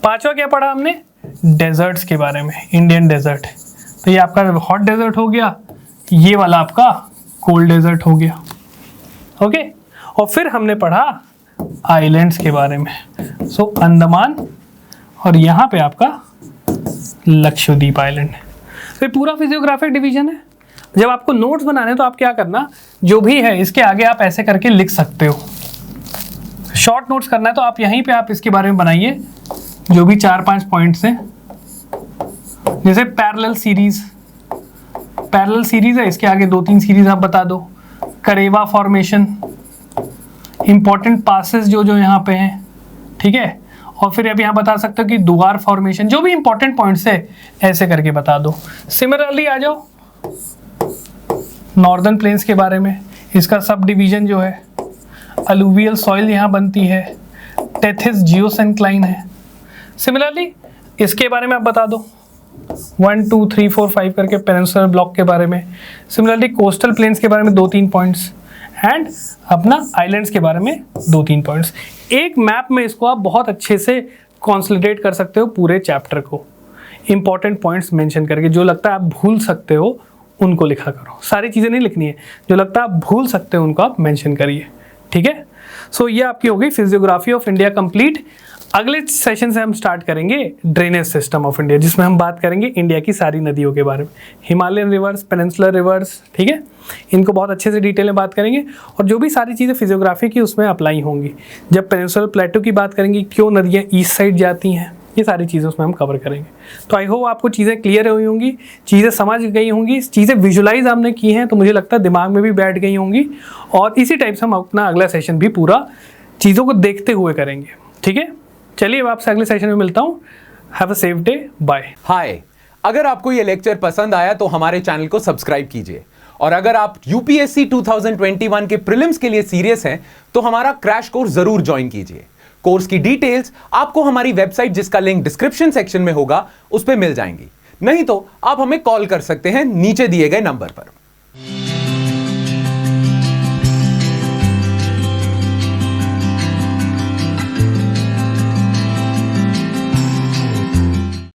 पांचवा क्या पढ़ा हमने, डेजर्ट्स के बारे में, इंडियन डेजर्ट, तो ये आपका हॉट डेजर्ट हो गया, ये वाला आपका कोल्ड डेजर्ट हो गया। ओके, और फिर हमने पढ़ा आइलैंड्स के बारे में, सो अंडमान और यहाँ पे आपका लक्षद्वीप आइलैंड। तो ये पूरा फिजियोग्राफिक डिवीजन है। जब आपको नोट्स बनाने तो आप क्या करना, जो भी है इसके आगे आप ऐसे करके लिख सकते हो। शॉर्ट नोट्स करना है तो आप यहीं पे आप इसके बारे में बनाइए, जो भी 4-5 पॉइंट्स हैं। जैसे पैरेलल सीरीज है, इसके आगे 2-3 सीरीज आप बता दो। करेवा फॉर्मेशन, इंपॉर्टेंट पासेस जो यहाँ पे हैं, ठीक है। और फिर अब यहाँ बता सकते हो कि दुआर फॉर्मेशन, जो भी इंपॉर्टेंट पॉइंट्स है ऐसे करके बता दो। सिमिलरली आ जाओ नॉर्दर्न प्लेन्स के बारे में, इसका सब डिवीजन जो है, अलुवियल सॉइल यहाँ बनती है, टेथिस जियोसेंक्लाइन है। सिमिलरली इसके बारे में आप बता दो 1 2 3 4 5 करके पेनिनसुलर ब्लॉक के बारे में। सिमिलरली कोस्टल प्लेन्स के बारे में 2-3 पॉइंट्स, एंड अपना आइलैंड्स के बारे में 2-3 पॉइंट्स। एक मैप में इसको आप बहुत अच्छे से कॉन्सोलिडेट कर सकते हो पूरे चैप्टर को, इंपॉर्टेंट पॉइंट्स मेंशन करके। जो लगता है आप भूल सकते हो उनको लिखा करो, सारी चीज़ें नहीं लिखनी है, जो लगता है आप भूल सकते हो उनको आप मेंशन करिए। ठीक है, सो ये आपकी हो गई फिजियोग्राफी ऑफ इंडिया कंप्लीट। अगले सेशन से हम स्टार्ट करेंगे ड्रेनेज सिस्टम ऑफ इंडिया, जिसमें हम बात करेंगे इंडिया की सारी नदियों के बारे में, हिमालयन रिवर्स, पेनिनसुलर रिवर्स, ठीक है। इनको बहुत अच्छे से डिटेल में बात करेंगे, और जो भी सारी चीज़ें फिजियोग्राफी की उसमें अप्लाई होंगी। जब पेनिनसुलर प्लेटो की बात करेंगे, क्यों नदियाँ ईस्ट साइड जाती हैं, ये सारी चीज़ें उसमें हम कवर करेंगे। तो आई होप आपको चीज़ें क्लियर हुई होंगी, चीज़ें समझ गई होंगी, चीज़ें विजुलाइज आपने की हैं, तो मुझे लगता है दिमाग में भी बैठ गई होंगी। और इसी टाइप से हम अपना अगला सेशन भी पूरा चीज़ों को देखते हुए करेंगे। ठीक है, चलिए अब आपसे अगले सेशन में मिलता हूँ। Have a safe day, bye. Hi, अगर आपको ये लेक्चर पसंद आया तो हमारे चैनल को सब्सक्राइब कीजिए, और अगर आप यूपीएससी 2021 के प्रीलिम्स के लिए सीरियस हैं तो हमारा क्रैश कोर्स जरूर ज्वाइन कीजिए। कोर्स की डिटेल्स आपको हमारी वेबसाइट, जिसका लिंक डिस्क्रिप्शन सेक्शन में होगा, उस पर मिल जाएंगी। नहीं तो आप हमें कॉल कर सकते हैं नीचे दिए गए नंबर पर।